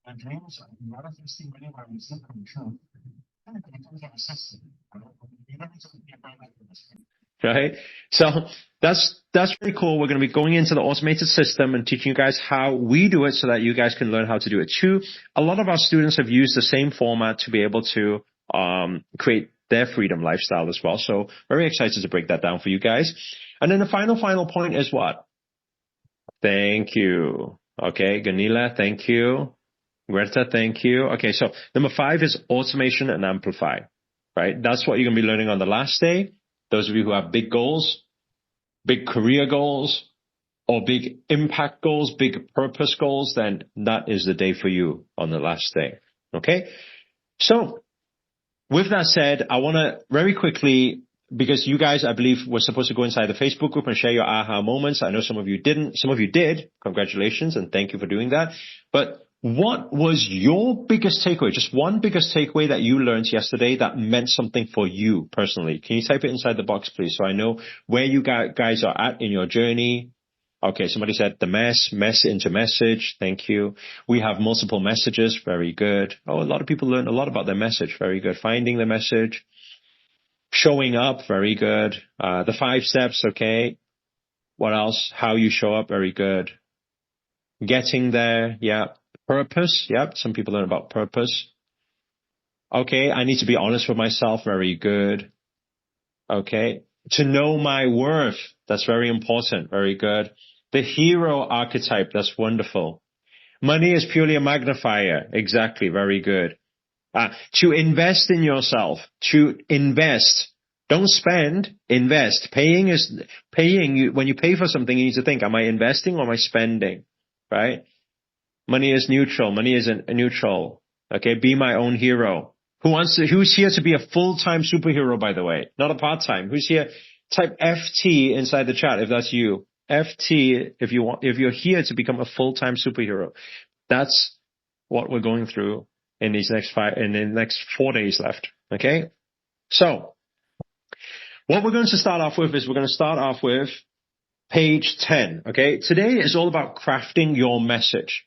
My dreams are manifesting many of my dreams come true. Right? So that's pretty cool. We're going to be going into the automated system and teaching you guys how we do it so that you guys can learn how to do it too. A lot of our students have used the same format to be able to create their freedom lifestyle as well. So very excited to break that down for you guys. And then the final point is what? Thank you. Okay, Ganila, thank you. Greta, thank you. Okay, so number 5 is automation and amplify, right? That's what you're going to be learning on the last day. Those of you who have big goals, big career goals, or big impact goals, big purpose goals, then that is the day for you on the last day. Okay? So, with that said, I want to very quickly, because you guys, I believe, were supposed to go inside the Facebook group and share your aha moments. I know some of you didn't. Some of you did. Congratulations, and thank you for doing that. But what was your biggest takeaway? Just one biggest takeaway that you learned yesterday that meant something for you personally. Can you type it inside the box, please, so I know where you guys are at in your journey? Okay, somebody said the mess into message. Thank you. We have multiple messages. Very good. Oh, a lot of people learned a lot about their message. Very good. Finding the message. Showing up. Very good. The 5 steps. Okay. What else? How you show up. Very good. Getting there. Yeah. Purpose. Yep. Some people learn about purpose. Okay. I need to be honest with myself. Very good. Okay. To know my worth. That's very important. Very good. The hero archetype. That's wonderful. Money is purely a magnifier. Exactly. Very good. To invest in yourself. To invest. Don't spend. Invest. Paying. When you pay for something, you need to think, am I investing or am I spending? Right? Money is neutral. Money isn't neutral. Okay, be my own hero. Who's here to be a full-time superhero, by the way? Not a part-time. Who's here? Type FT inside the chat if that's you. FT if you're here to become a full-time superhero. That's what we're going through in the next 4 days left. Okay? So, what we're going to start off with is we're going to start off with page 10. Okay? Today is all about crafting your message.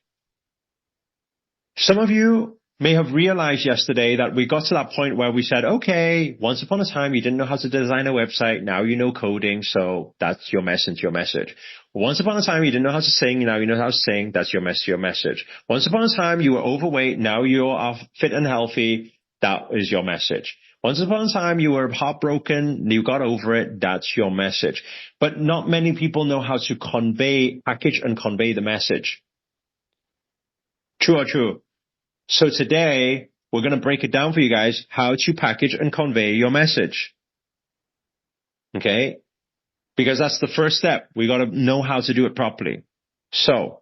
Some of you may have realized yesterday that we got to that point where we said, okay, once upon a time you didn't know how to design a website, now you know coding, so that's your message. Once upon a time you didn't know how to sing, now you know how to sing, that's your message. Once upon a time you were overweight, now you are fit and healthy, that is your message. Once upon a time you were heartbroken, you got over it, that's your message. But not many people know how to package and convey the message. True or true? So today, we're going to break it down for you guys, how to package and convey your message. Okay? Because that's the first step. We got to know how to do it properly. So,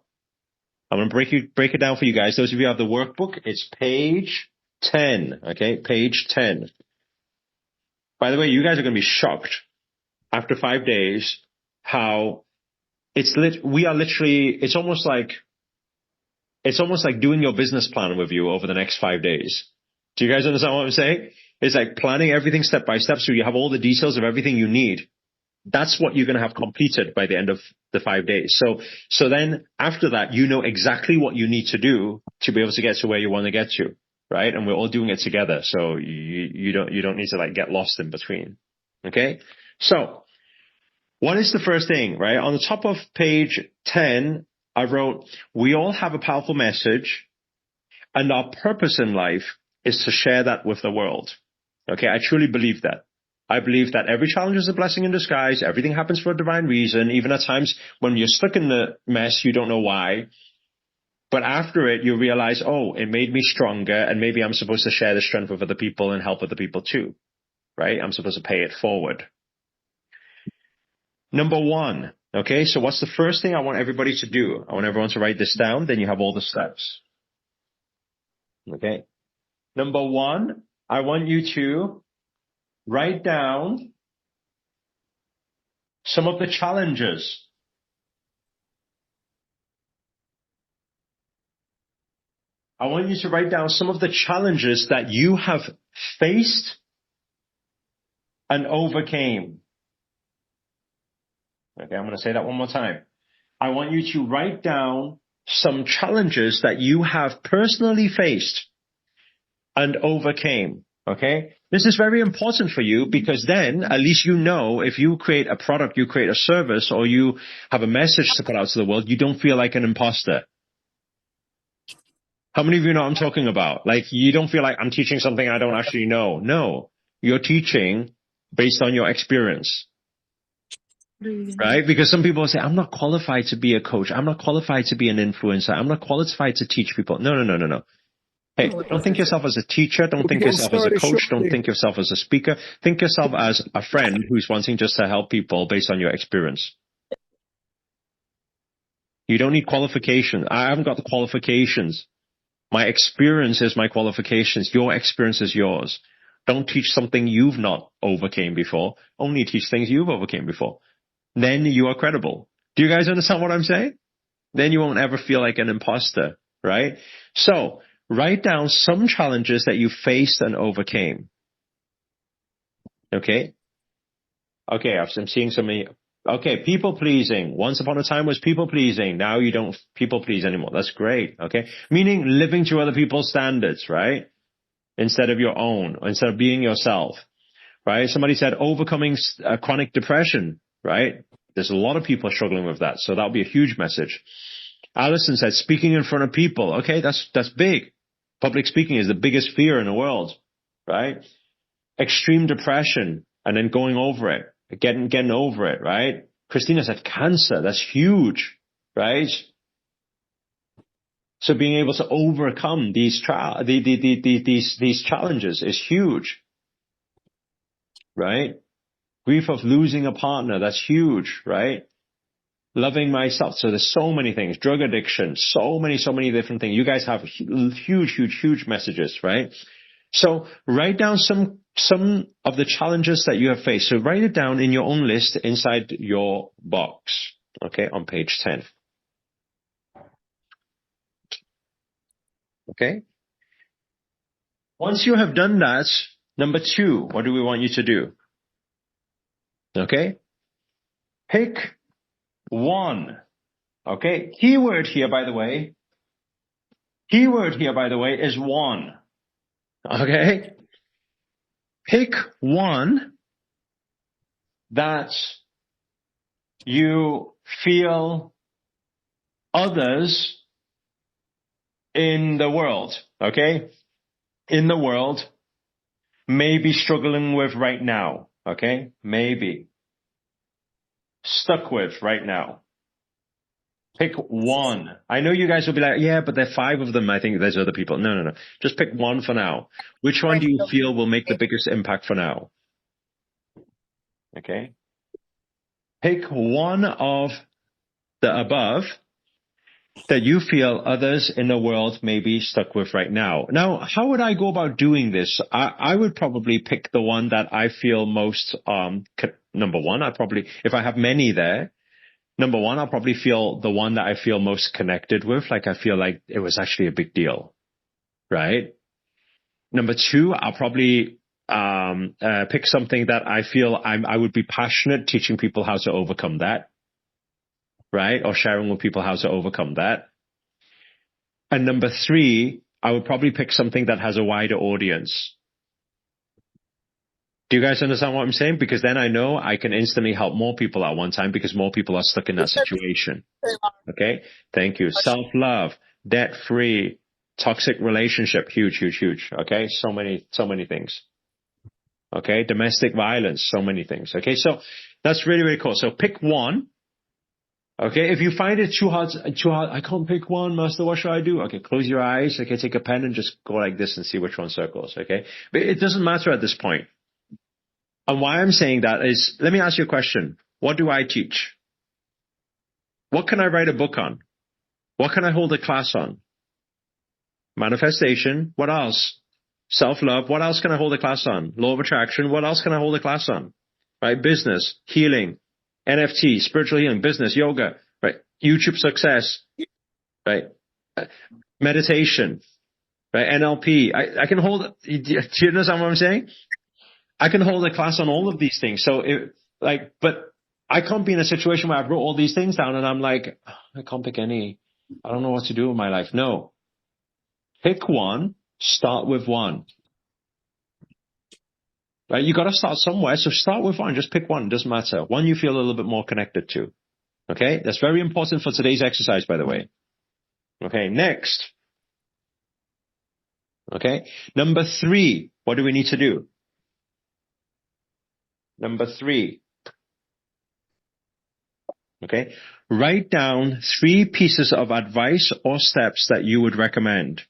I'm going to break it down for you guys. Those of you who have the workbook, it's page 10. Okay? Page 10. By the way, you guys are going to be shocked after 5 days how it's almost like doing your business plan with you over the next 5 days. Do you guys understand what I'm saying? It's like planning everything step by step so you have all the details of everything you need. That's what you're going to have completed by the end of the 5 days. So then after that, you know exactly what you need to do to be able to get to where you want to get to, right? And we're all doing it together. So you don't need to like get lost in between. Okay? So what is the first thing, right? On the top of page 10, I wrote, we all have a powerful message, and our purpose in life is to share that with the world. Okay, I truly believe that. I believe that every challenge is a blessing in disguise. Everything happens for a divine reason. Even at times when you're stuck in the mess, you don't know why. But after it, you realize, oh, it made me stronger, and maybe I'm supposed to share the strength with other people and help other people too, right? I'm supposed to pay it forward. Number 1. Okay, so what's the first thing I want everybody to do? I want everyone to write this down, then you have all the steps. Okay. Number 1, I want you to write down some of the challenges. I want you to write down some of the challenges that you have faced and overcame. Okay, I'm going to say that one more time. I want you to write down some challenges that you have personally faced and overcame. Okay? This is very important for you because then at least you know if you create a product, you create a service, or you have a message to put out to the world, you don't feel like an imposter. How many of you know what I'm talking about? Like, you don't feel like I'm teaching something I don't actually know. No, you're teaching based on your experience. Right? Because some people say, I'm not qualified to be a coach. I'm not qualified to be an influencer. I'm not qualified to teach people. No. Hey, don't think yourself as a teacher. Don't think yourself as a coach. Don't think yourself as a speaker. Think yourself as a friend who's wanting just to help people based on your experience. You don't need qualifications. I haven't got the qualifications. My experience is my qualifications. Your experience is yours. Don't teach something you've not overcame before. Only teach things you've overcame before. Then you are credible. Do you guys understand what I'm saying? Then you won't ever feel like an imposter, right? So, write down some challenges that you faced and overcame. Okay? Okay, I'm seeing so many. Okay, people pleasing. Once upon a time was people pleasing. Now you don't people please anymore. That's great. Okay? Meaning living to other people's standards, right? Instead of your own, instead of being yourself, right? Somebody said overcoming chronic depression, right? There's a lot of people struggling with that. So that'll be a huge message. Allison said speaking in front of people. Okay, that's big. Public speaking is the biggest fear in the world, right? Extreme depression and then going over it, getting over it, right? Christina said cancer. That's huge, right? So being able to overcome these challenges is huge, right? Grief of losing a partner. That's huge, right? Loving myself. So there's so many things. Drug addiction. So many different things. You guys have huge messages, right? So write down some of the challenges that you have faced. So write it down in your own list inside your box. Okay, on page 10. Okay. Once you have done that, number 2, what do we want you to do? Okay. Pick one. Okay. Keyword here, by the way, is one. Okay. Pick one that you feel others in the world, okay, in the world may be struggling with right now, okay, maybe stuck with right now. Pick one. I know you guys will be like, yeah, but there are 5 of them. I think there's other people. No. Just pick one for now. Which one do you feel will make the biggest impact for now? Okay. Pick one of the above that you feel others in the world may be stuck with right now. Now, how would I go about doing this? I would probably pick the one that I feel most, number one, if I have many there, number one, I'll probably feel the one that I feel most connected with. Like I feel like it was actually a big deal, right? Number 2, I'll probably pick something that I feel I would be passionate teaching people how to overcome that, right? Or sharing with people how to overcome that. And number 3, I would probably pick something that has a wider audience. Do you guys understand what I'm saying? Because then I know I can instantly help more people at one time because more people are stuck in that situation. Okay? Thank you. Self-love, debt-free, toxic relationship, huge. Okay? So many things. Okay? Domestic violence, so many things. Okay? So that's really cool. So pick one. Okay? If you find it too hard, I can't pick one, Master, what should I do? Okay, close your eyes. Okay, take a pen and just go like this and see which one circles. Okay? But it doesn't matter at this point. And why I'm saying that is, let me ask you a question. What do I teach? What can I write a book on? What can I hold a class on? Manifestation. What else? Self-love. What else can I hold a class on? Law of attraction. What else can I hold a class on? Right? Business, healing, NFT, spiritual healing, business, yoga, right? YouTube success, right? Meditation, right? NLP. I can hold, do you understand what I'm saying? I can hold a class on all of these things. So but I can't be in a situation where I wrote all these things down and I'm like, I can't pick any. I don't know what to do with my life. No. Pick one, start with one. Right? You got to start somewhere. So start with one. Just pick one. It doesn't matter. One you feel a little bit more connected to. Okay? That's very important for today's exercise, by the way. Okay. Next. Okay. Number 3. What do we need to do? Number 3. Okay. Write down 3 pieces of advice or steps that you would recommend.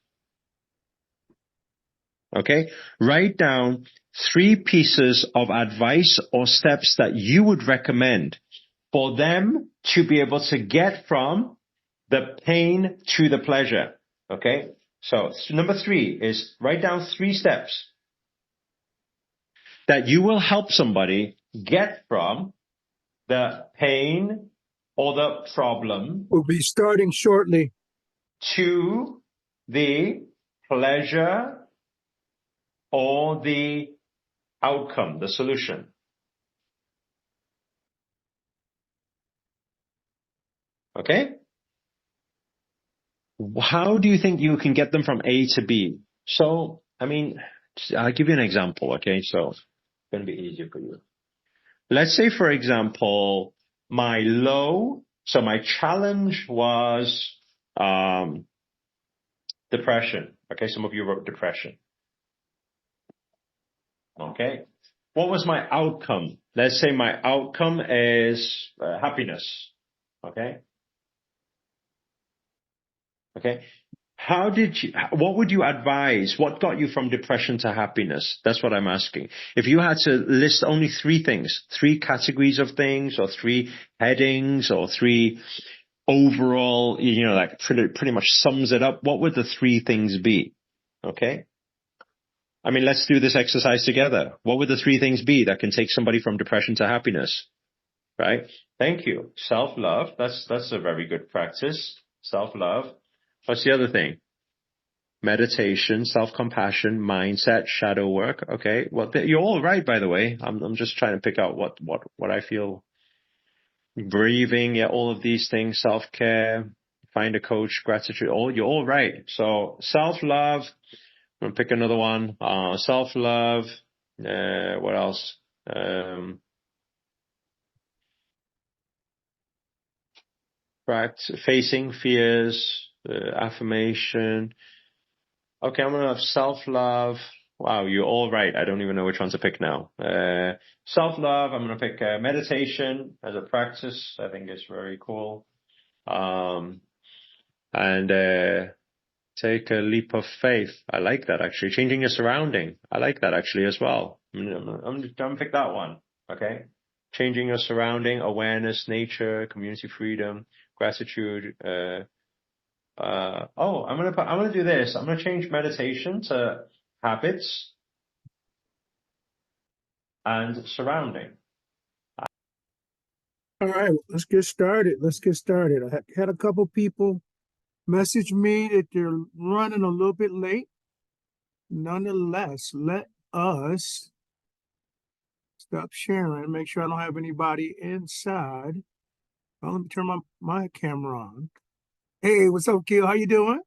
Okay. Write down 3 pieces of advice or steps that you would recommend for them to be able to get from the pain to the pleasure. Okay. So number 3 is write down 3 steps that you will help somebody get from the pain or the problem. We'll be starting shortly. To the pleasure or the outcome, the solution. Okay? How do you think you can get them from A to B? So, I mean, I'll give you an example, okay? So, it's going to be easier for you. Let's say, for example, my challenge was depression. Okay, some of you wrote depression. Okay. What was my outcome? Let's say my outcome is happiness. Okay. Okay. What would you advise? What got you from depression to happiness? That's what I'm asking. If you had to list only 3 things, 3 categories of things, or 3 headings, or 3 overall, like pretty much sums it up, what would the 3 things be? Okay. I mean, let's do this exercise together. What would the 3 things be that can take somebody from depression to happiness? Right? Thank you. Self-love. That's a very good practice. Self-love. What's the other thing? Meditation, self-compassion, mindset, shadow work. Okay. Well, you're all right, by the way. I'm just trying to pick out what I feel. Breathing. Yeah. All of these things. Self-care, find a coach, gratitude. You're all right. So self-love. I'm going to pick another one. Self-love. What else? Facing fears, affirmation. Okay, I'm going to have self-love. Wow, you're all right. I don't even know which one to pick now. Self-love. I'm going to pick meditation as a practice. I think it's very cool. And take a leap of faith. I like that actually. Changing your surrounding. I like that actually as well. I'm going to pick that one. Okay. Changing your surrounding, awareness, nature, community freedom, gratitude. I'm going to do this. I'm going to change meditation to habits and surrounding. All right, let's get started. I had a couple people message me that they're running a little bit late. Nonetheless, let us stop sharing, make sure I don't have anybody inside. Well, let me turn my camera on. Hey, what's up, Kill? How you doing?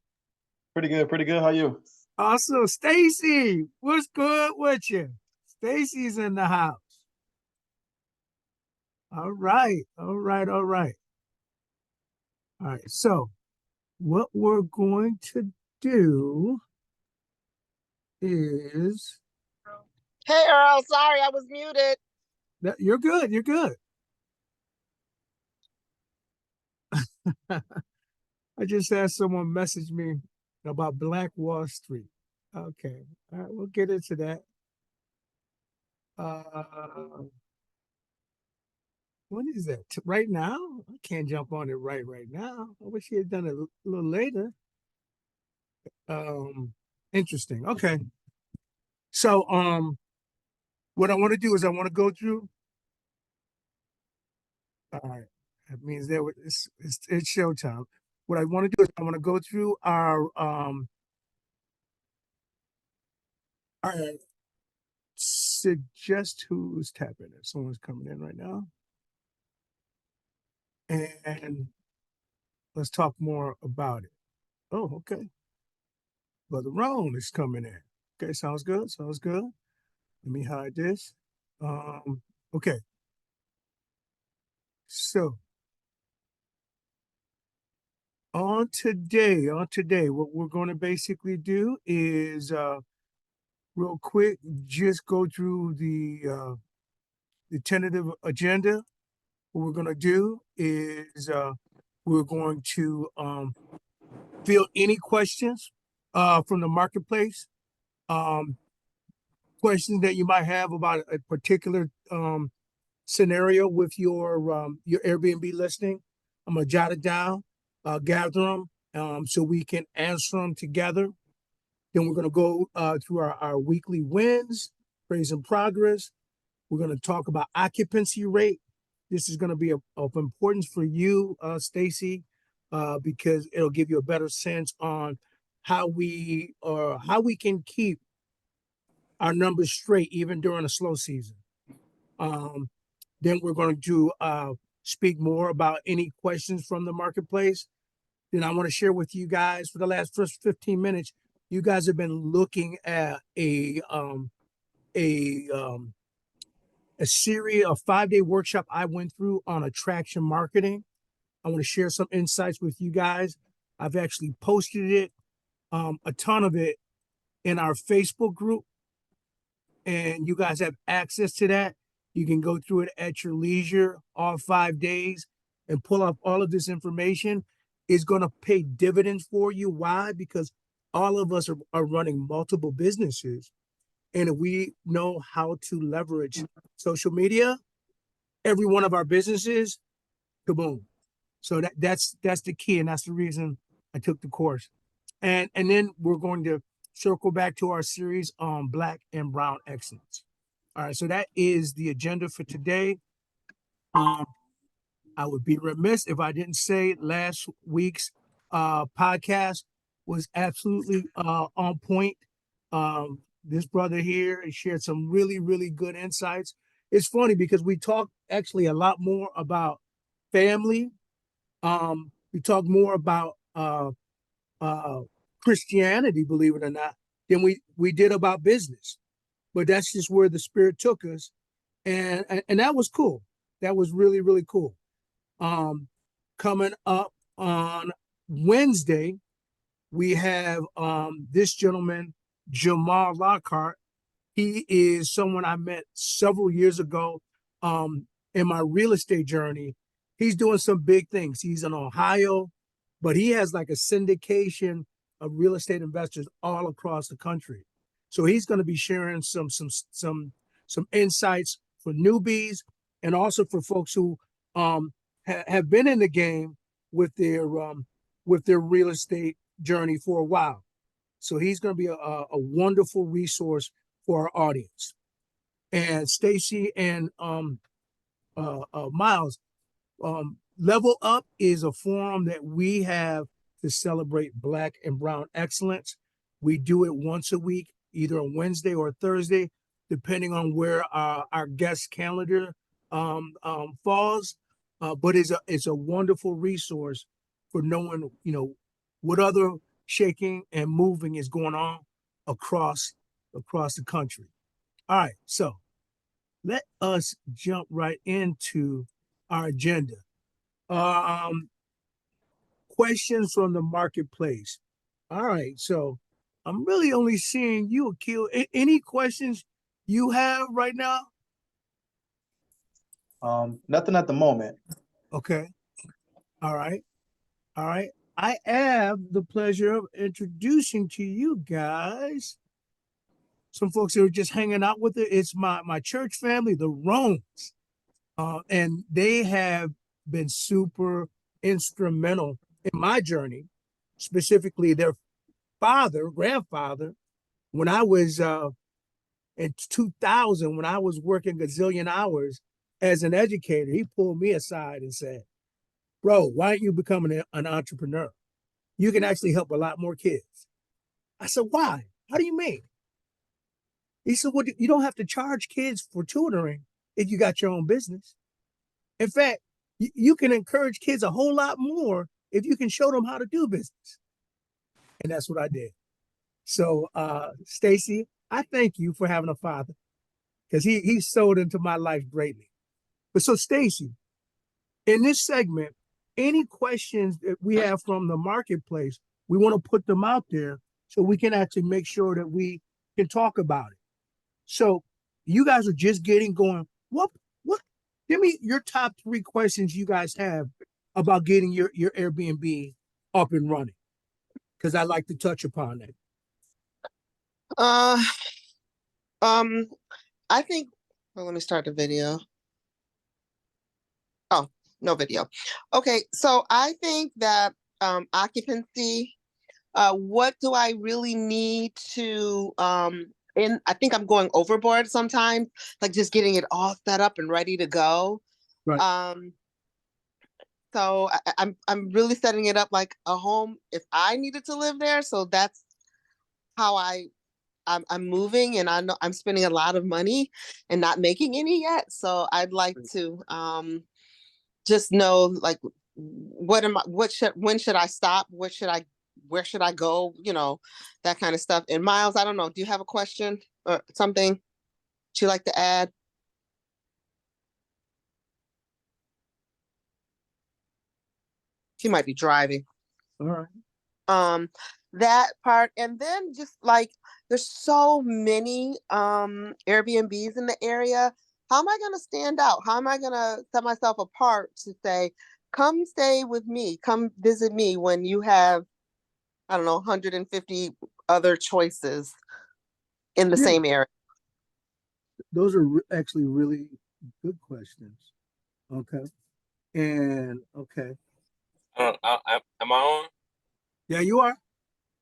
Pretty good, pretty good. How you? Awesome. Stacy, what's good with you? Stacy's in the house. All right. All right. So what we're going to do is Hey Earl, sorry I was muted. you're good. You're good. I just had someone message me about Black Wall Street. Okay. All right, we'll get into that. When is that? Right now? I can't jump on it right now. I wish he had done it a little later. Interesting. Okay. So what I want to do is I want to go through. All right. That means it's showtime. What I want to do is I want to go through our suggest who's tapping it. Someone's coming in right now. And Let's talk more about it. Oh, okay. Brother Ron is coming in. Okay, sounds good. Sounds good. Let me hide this. Okay. So on today, what we're going to basically do is real quick, just go through the tentative agenda. What we're going to do is we're going to field any questions from the marketplace, um, questions that you might have about a particular scenario with your Airbnb listing. I'm gonna jot it down, gather them, so we can answer them together. Then we're gonna go through our weekly wins, praise and progress. We're gonna talk about occupancy rate. This is gonna be of importance for you, Stacy, because it'll give you a better sense on how we can keep our numbers straight even during a slow season. Then we're going to speak more about any questions from the marketplace. Then I want to share with you guys for the last first 15 minutes, you guys have been looking at a series of 5-day workshop I went through on attraction marketing. I want to share some insights with you guys. I've actually posted it, a ton of it in our Facebook group, and you guys have access to that. You can go through it at your leisure all 5 days and pull up all of this information. It's going to pay dividends for you. Why? Because all of us are running multiple businesses. And if we know how to leverage social media, every one of our businesses, kaboom. So that's the key. And that's the reason I took the course. And then we're going to circle back to our series on Black and Brown excellence. All right, so that is the agenda for today. I would be remiss if I didn't say last week's podcast was absolutely on point. This brother here shared some really, really good insights. It's funny because we talk actually a lot more about family. We talk more about Christianity, believe it or not, than we did about business. But that's just where the spirit took us, and that was cool. That was really, really cool. Coming up on Wednesday, we have this gentleman, Jamal Lockhart. He is someone I met several years ago in my real estate journey. He's doing some big things. He's in Ohio, but he has like a syndication of real estate investors all across the country. So he's going to be sharing some insights for newbies and also for folks who have been in the game with their real estate journey for a while. So he's going to be a wonderful resource for our audience. And Stacy and Miles, Level Up is a forum that we have to celebrate Black and Brown excellence. We do it once a week, either on Wednesday or Thursday, depending on where our guest calendar falls. But it's a wonderful resource for knowing, what other shaking and moving is going on across the country. All right, so let us jump right into our agenda. Questions from the marketplace. All right, so I'm really only seeing you, Akil. Any questions you have right now? Nothing at the moment. Okay. All right. All right. I have the pleasure of introducing to you guys some folks that are just hanging out with it. It's my church family, the Roans. And they have been super instrumental in my journey, specifically their grandfather, when I was in 2000, when I was working gazillion hours as an educator. He pulled me aside and said, bro, why aren't you becoming an entrepreneur? You can actually help a lot more kids. I said, why? How do you mean? He said, well, you don't have to charge kids for tutoring if you got your own business. In fact, you can encourage kids a whole lot more if you can show them how to do business. And that's what I did. So, Stacy, I thank you for having a father because he sowed into my life greatly. But so, Stacy, in this segment, any questions that we have from the marketplace, we want to put them out there so we can actually make sure that we can talk about it. So, you guys are just getting going. What? Give me your top 3 questions you guys have about getting your Airbnb up and running, because I like to touch upon that. Uh, I think, well, let me start the video. Oh, no video. Okay, so I think that occupancy, what do I really need to I think I'm going overboard sometimes, like just getting it all set up and ready to go. Right. So I'm really setting it up like a home if I needed to live there. So that's how I'm moving, and I know I'm spending a lot of money and not making any yet. So I'd like to just know, like, when should I stop? Where should I go? You know, that kind of stuff. And Miles, I don't know, do you have a question or something you'd like to add? She might be driving. All right. That part, and then just like there's so many Airbnbs in the area. How am I going to stand out? How am I going to set myself apart to say, come stay with me, come visit me, when you have, I don't know, 150 other choices in the same area? Those are actually really good questions. Okay. And okay. Am I on? Yeah, you are.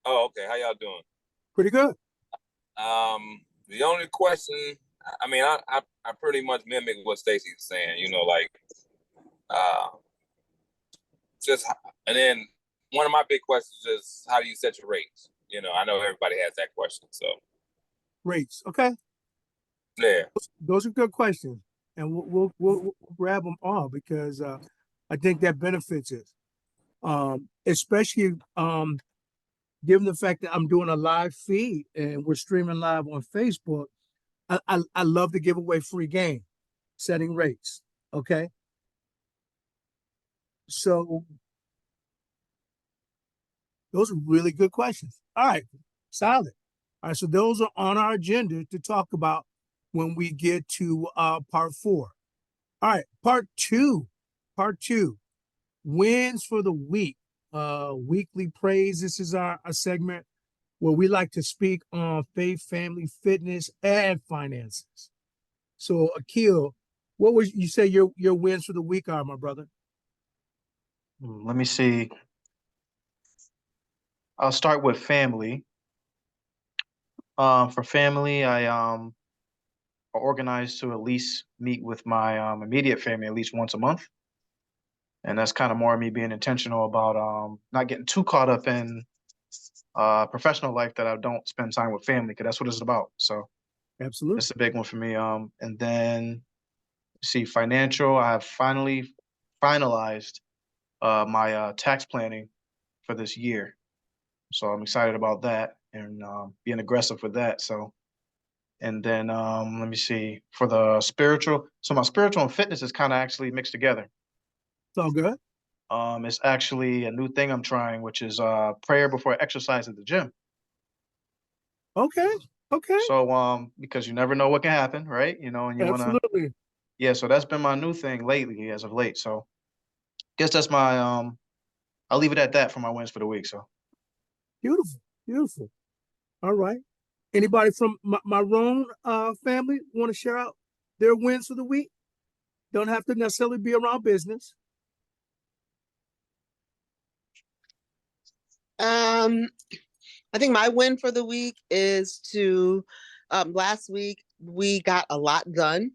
Oh, okay. How y'all doing? Pretty good. The only question, I mean, I pretty much mimic what Stacy's saying. You know, like, just, and then one of my big questions is, how do you set your rates? You know, I know everybody has that question. So Rates. Okay. yeah. Those are good questions, and we'll grab them all because I think that benefits us, especially given the fact that I'm doing a live feed and we're streaming live on Facebook. I love to give away free game, setting rates. Okay. So those are really good questions. All right, solid. All right, so those are on our agenda to talk about when we get to part 4. All right, part two, wins for the week. Weekly praise. This is our segment where we like to speak on faith, family, fitness, and finances. So, Akil, what would you say your wins for the week are, my brother? Let me see. I'll start with family. For family, I organized to at least meet with my immediate family at least once a month. And that's kind of more me being intentional about not getting too caught up in professional life that I don't spend time with family, because that's what it's about. So Absolutely. it's a big one for me. And then see, financial, I have finally finalized my tax planning for this year. So I'm excited about that and being aggressive with that. So, and then let me see, for the spiritual. So my spiritual and fitness is kind of actually mixed together. It's all good. It's actually a new thing I'm trying, which is prayer before exercise at the gym. Okay. So because you never know what can happen, right? You know, and you want to, Absolutely. yeah. So that's been my new thing lately, as of late. So guess that's my I'll leave it at that for my wins for the week. So Beautiful. All right. Anybody from my own family want to share out their wins for the week? Don't have to necessarily be around business. I think my win for the week is to last week we got a lot done.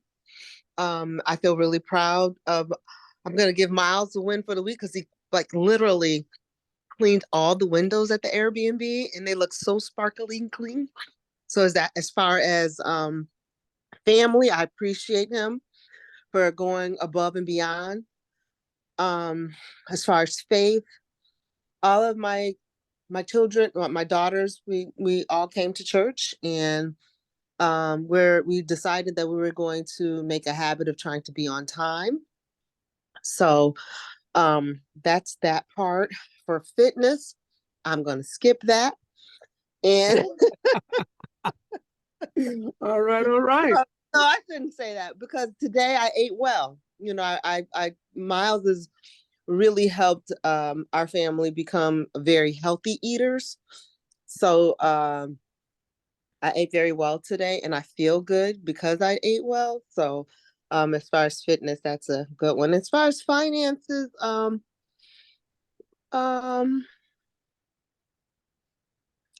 I feel really proud of. I'm gonna give Miles a win for the week because he like literally cleaned all the windows at the Airbnb and they look so sparkly and clean. So is that as far as family, I appreciate him for going above and beyond. As far as faith, all of my children, well, my daughters, we all came to church, and where we decided that we were going to make a habit of trying to be on time. So that's that part. For fitness, I'm going to skip that. And All right, all right. no, I shouldn't say that, because today I ate well. You know, Miles has really helped our family become very healthy eaters. So I ate very well today, and I feel good because I ate well. So as far as fitness, that's a good one. As far as finances, um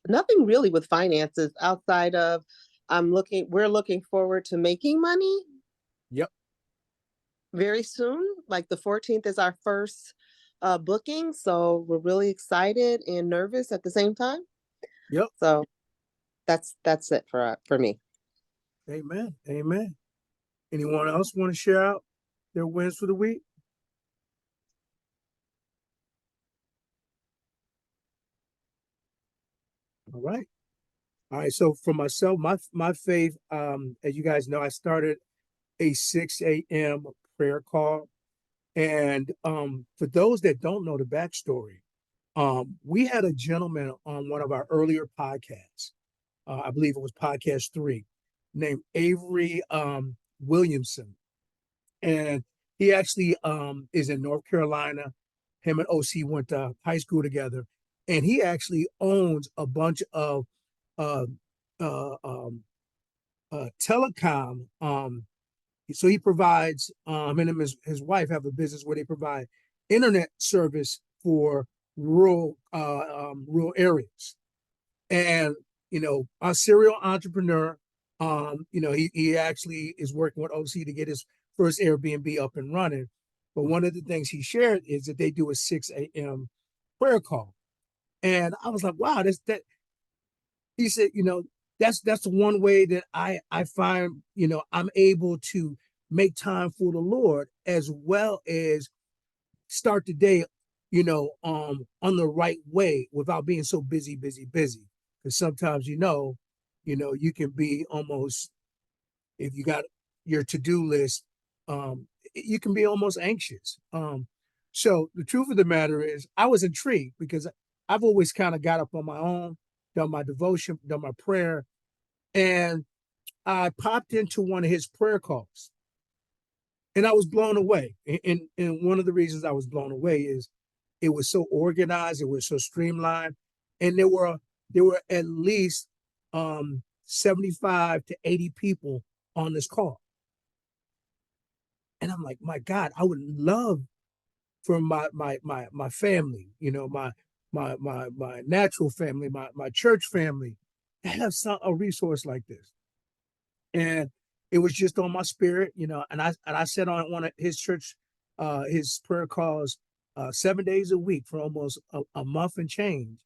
nothing really with finances outside of we're looking forward to making money Yep. very soon. Like the 14th is our first booking, so we're really excited and nervous at the same time. Yep. So that's it for me. Amen. Amen. Anyone else want to share out their wins for the week? All right. All right. So for myself, my faith, as you guys know, I started a 6 a.m. prayer call. And for those that don't know the backstory, we had a gentleman on one of our earlier podcasts. I believe it was podcast 3, named Avery Williamson. And he actually is in North Carolina. Him and OC went to high school together. And he actually owns a bunch of uh, uh, um, telecom. So he provides, him and his wife have a business where they provide internet service for rural areas. And, a serial entrepreneur, he actually is working with OC to get his first Airbnb up and running. But one of the things he shared is that they do a 6 a.m. prayer call. And I was like, wow, that he said, that's one way that I find, I'm able to make time for the Lord, as well as start the day, on the right way without being so busy. Because sometimes, you can be almost, if you got your to-do list, you can be almost anxious. So the truth of the matter is, I was intrigued because I've always kind of got up on my own, done my devotion, done my prayer, and I popped into one of his prayer calls, and I was blown away. And one of the reasons I was blown away is it was so organized, it was so streamlined, and there were at least 75 to 80 people on this call. And I'm like, my God, I would love for my family, my natural family, my church family, to have a resource like this. And it was just on my spirit, and I said on one of his church, his prayer calls, 7 days a week for almost a month and change.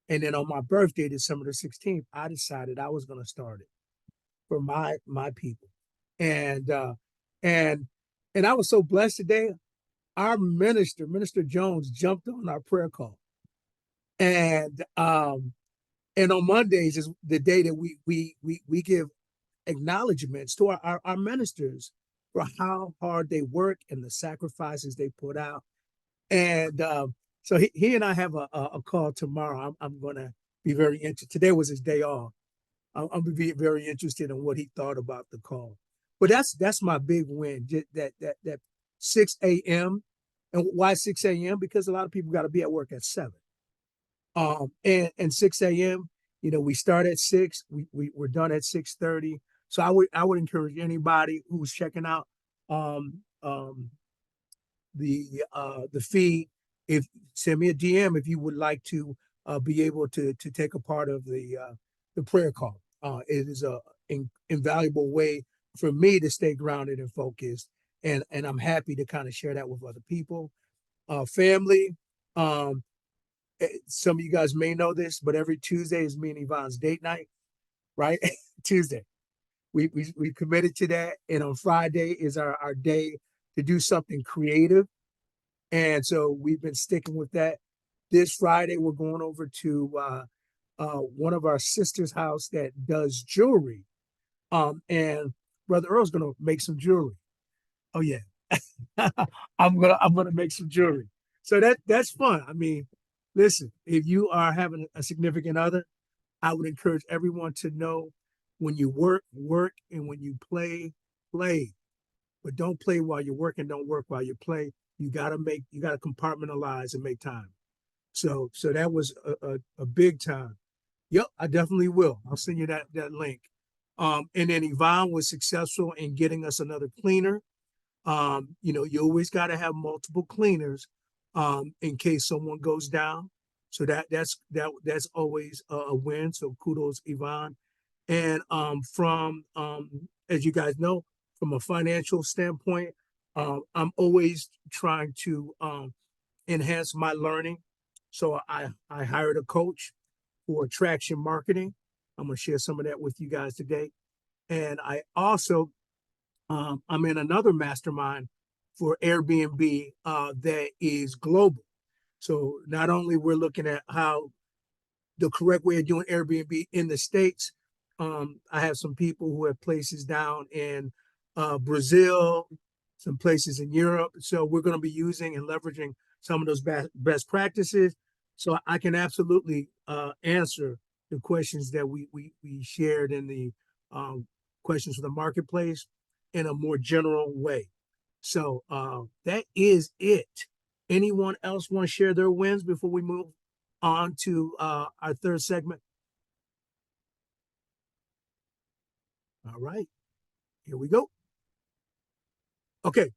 And then on my birthday, December the 16th, I decided I was going to start it for my people. And I was so blessed today. Our Minister Jones, jumped on our prayer call. And on Mondays is the day that we give acknowledgments to our ministers for how hard they work and the sacrifices they put out. And so he and I have a call tomorrow. I'm going to be very interested. Today was his day off. I'm going to be very interested in what he thought about the call. But that's my big win, that 6 a.m. And why 6 a.m.? Because a lot of people got to be at work at 7. And 6 a.m., we start at 6, we're done at 6:30. So I would encourage anybody who's checking out the feed, if send me a DM if you would like to be able to take a part of the prayer call. It is a invaluable way for me to stay grounded and focused, and I'm happy to kind of share that with other people. Family, some of you guys may know this, but every Tuesday is me and Yvonne's date night, right? Tuesday. We committed to that. And on Friday is our day to do something creative. And so we've been sticking with that. this Friday, we're going over to one of our sisters' house that does jewelry. And Brother Earl's gonna make some jewelry. Oh yeah. I'm gonna make some jewelry. So that's fun. I mean, listen, if you are having a significant other, I would encourage everyone to know when you work, work, and when you play, play. But don't play while you're working, don't work while you play. You gotta compartmentalize and make time. So that was a big time. Yep, I definitely will. I'll send you that link. And then Yvonne was successful in getting us another cleaner. You always got to have multiple cleaners in case someone goes down. So that's always a win. So kudos, Yvonne. And from as you guys know, from a financial standpoint, I'm always trying to enhance my learning. So I hired a coach for attraction marketing. I'm gonna share some of that with you guys today. And I also I'm in another mastermind for Airbnb that is global. So not only we're looking at how the correct way of doing Airbnb in the States. I have some people who have places down in Brazil, some places in Europe. So we're going to be using and leveraging some of those best practices. So I can absolutely answer the questions that we shared in the questions for the marketplace in a more general way. So that is it. Anyone else want to share their wins before we move on to our third segment? All right, here we go. Okay,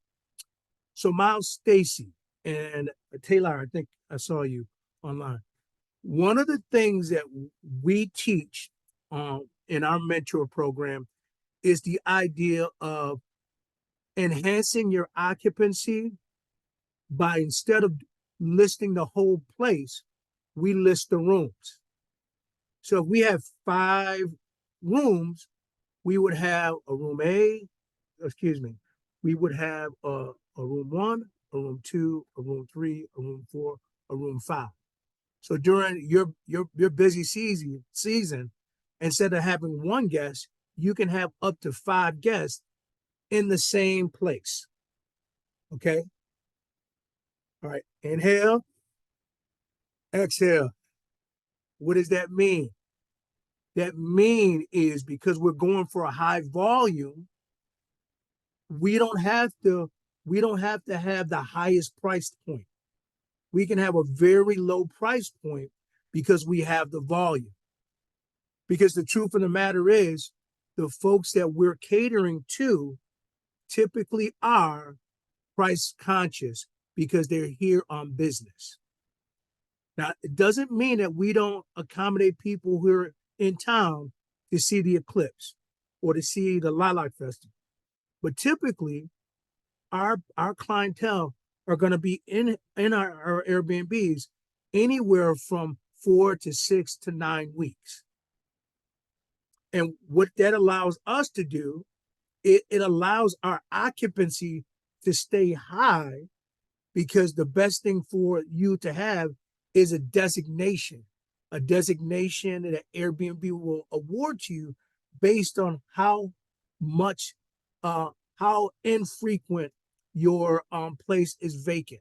so Miles Stacy and Taylor, I think I saw you online. One of the things that we teach in our mentor program is the idea of enhancing your occupancy by, instead of listing the whole place, we list the rooms. So if we have 5 rooms, we would have a room we would have a room 1, a room 2, a room 3, a room 4, a room 5. So during your busy season, instead of having 1 guest, you can have up to 5 guests in the same place. Okay. All right. Inhale, exhale. What does that mean? That mean is because we're going for a high volume, we don't have to have the highest price point. We can have a very low price point because we have the volume. Because the truth of the matter is, the folks that we're catering to typically are price conscious because they're here on business. Now, it doesn't mean that we don't accommodate people who are in town to see the eclipse or to see the Lilac Festival. But typically, our clientele are going to be in our Airbnbs anywhere from 4 to 6 to 9 weeks. And what that allows us to do, it allows our occupancy to stay high, because the best thing for you to have is a designation that Airbnb will award to you based on how much, how infrequent your place is vacant.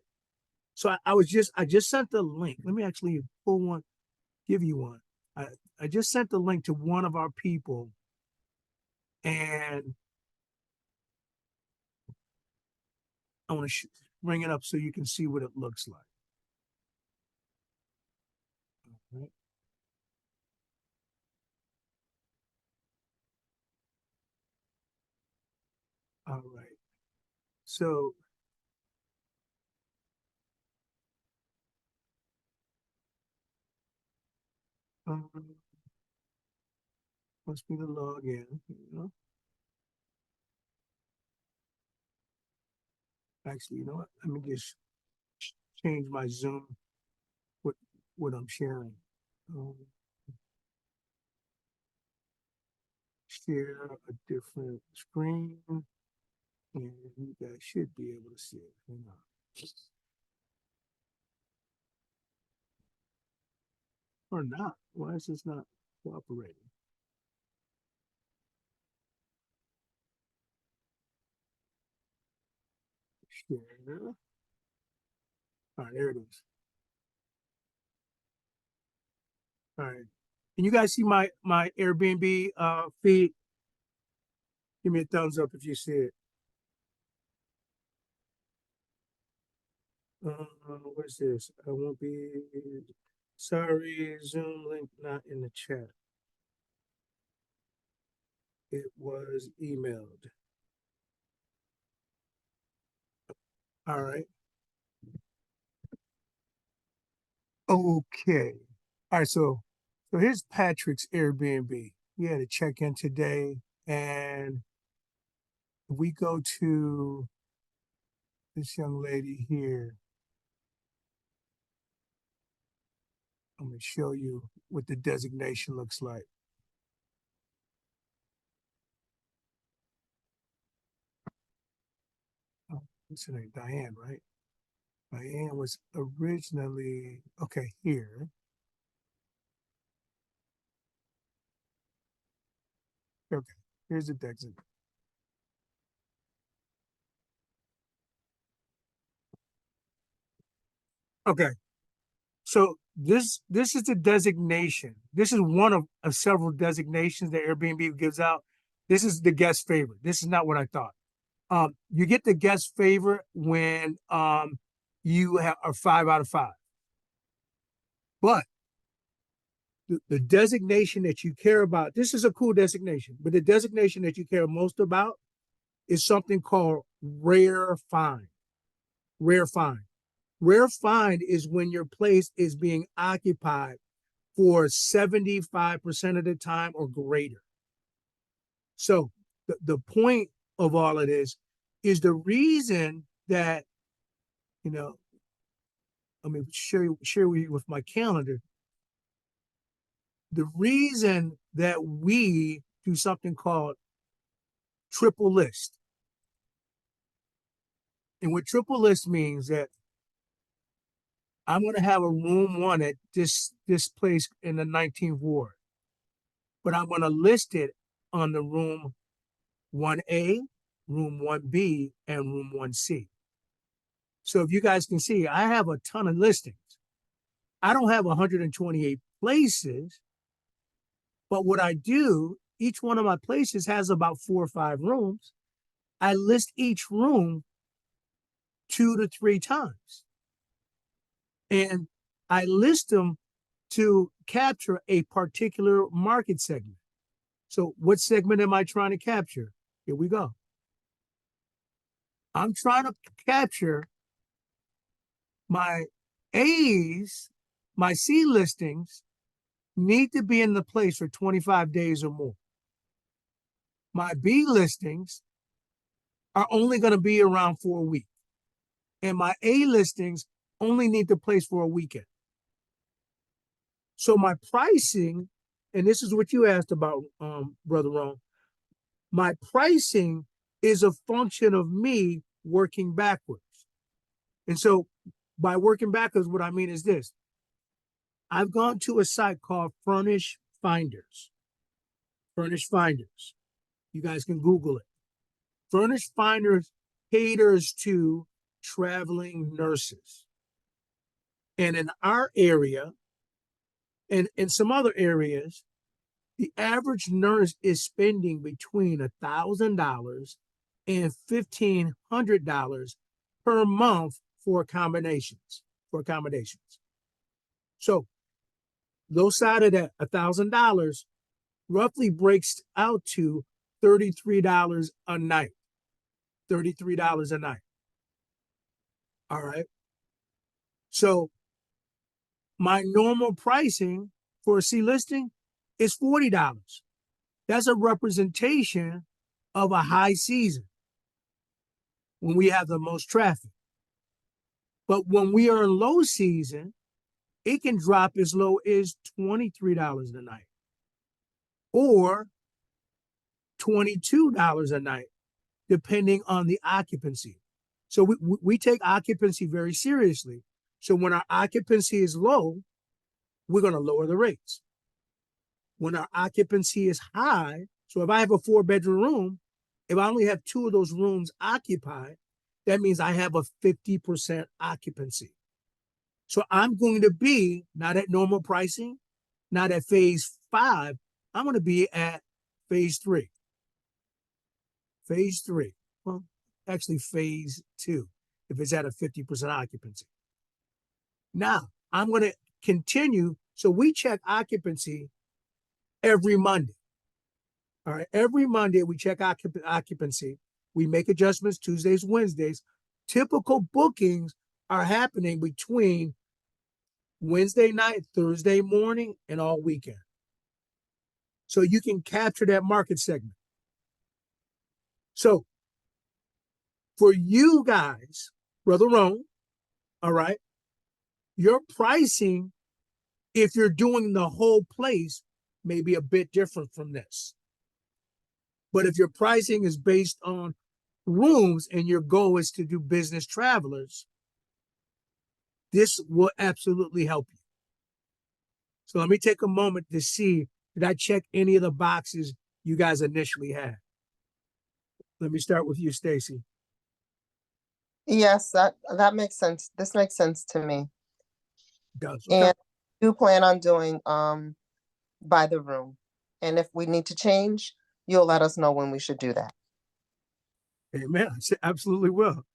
So I just sent the link. Let me actually pull one, give you one. I just sent the link to one of our people, and I want to bring it up so you can see what it looks like. All right. All right. So must be the login. Actually, you know what? Let me just change my Zoom. What I'm sharing. Share a different screen, and you guys should be able to see it. Hang on. Or not? Why is this not cooperating? Share. All right, there it is. All right. Can you guys see my Airbnb feed? Give me a thumbs up if you see it. What's this? I won't be. Sorry, Zoom link not in the chat. It was emailed. All right. Okay. All right. So here's Patrick's Airbnb. He had a check in today, and if we go to this young lady here, I'm going to show you what the designation looks like. Oh, what's her name? Diane, right? Diane was originally, okay, here. Okay, here's the designation. Okay, so this is the designation. This is one of several designations that Airbnb gives out. This is the guest favorite. This is not what I thought. You get the guest favorite when you are 5 out of 5. But the designation that you care about, this is a cool designation, but the designation that you care most about is something called rare find. Rare find. Rare find is when your place is being occupied for 75% of the time or greater. So the point of all of this is the reason that, you know, let me share with you with my calendar. The reason that we do something called triple list. And what triple list means that I'm going to have a room 1 at this place in the 19th ward, but I'm going to list it on the room 1A, room 1B, and room 1C. So if you guys can see, I have a ton of listings. I don't have 128 places, but what I do, each one of my places has about 4 or 5 rooms. I list each room 2 to 3 times. And I list them to capture a particular market segment. So what segment am I trying to capture? Here we go. I'm trying to capture my A's, my C listings need to be in the place for 25 days or more. My B listings are only going to be around for a week. And my A listings only need to place for a weekend. So my pricing, and this is what you asked about, Brother Ron, my pricing is a function of me working backwards. And so by working backwards, what I mean is this. I've gone to a site called Furnish Finders. Furnish Finders. You guys can Google it. Furnish Finders caters to traveling nurses. And in our area, and in some other areas, the average nurse is spending between $1,000 and $1,500 per month for accommodations. So those side of that $1,000 roughly breaks out to $33 a night. $33 a night. All right. So my normal pricing for a C listing is $40. That's a representation of a high season when we have the most traffic. But when we are in low season, it can drop as low as $23 a night or $22 a night, depending on the occupancy. So we take occupancy very seriously. So when our occupancy is low, we're going to lower the rates. When our occupancy is high, so if I have a 4-bedroom room, if I only have 2 of those rooms occupied, that means I have a 50% occupancy. So I'm going to be not at normal pricing, not at phase 5. I'm going to be at phase 3. Phase 3. Well, actually phase 2, if it's at a 50% occupancy. Now, I'm going to continue. So we check occupancy every Monday. All right. Every Monday, we check occupancy. We make adjustments Tuesdays, Wednesdays. Typical bookings are happening between Wednesday night, Thursday morning, and all weekend. So you can capture that market segment. So for you guys, Brother Roan, all right, your pricing, if you're doing the whole place, may be a bit different from this. But if your pricing is based on rooms and your goal is to do business travelers, this will absolutely help you. So let me take a moment to see, did I check any of the boxes you guys initially had? Let me start with you, Stacy. Yes, that makes sense. This makes sense to me. Does. Okay. And you plan on doing by the room. And if we need to change, you'll let us know when we should do that. Amen. I absolutely will.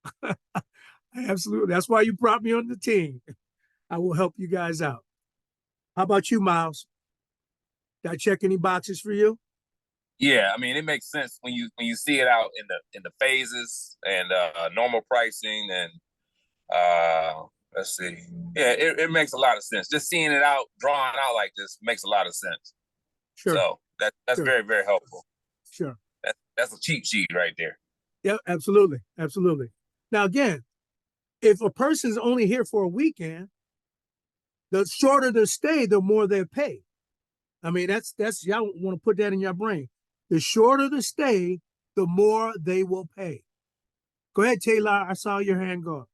Absolutely. That's why you brought me on the team. I will help you guys out. How about you, Miles? Did I check any boxes for you? Yeah, I mean, it makes sense when you see it out in the phases and normal pricing and let's see. Yeah, it makes a lot of sense. Just seeing it out, drawn out like this makes a lot of sense. Sure. So that's Sure. very, very helpful. Sure. That's a cheat sheet right there. Yeah, absolutely. Absolutely. Now, again, if a person's only here for a weekend, the shorter the stay, the more they pay. I mean, that's y'all want to put that in your brain. The shorter the stay, the more they will pay. Go ahead, Taylor. I saw your hand go up.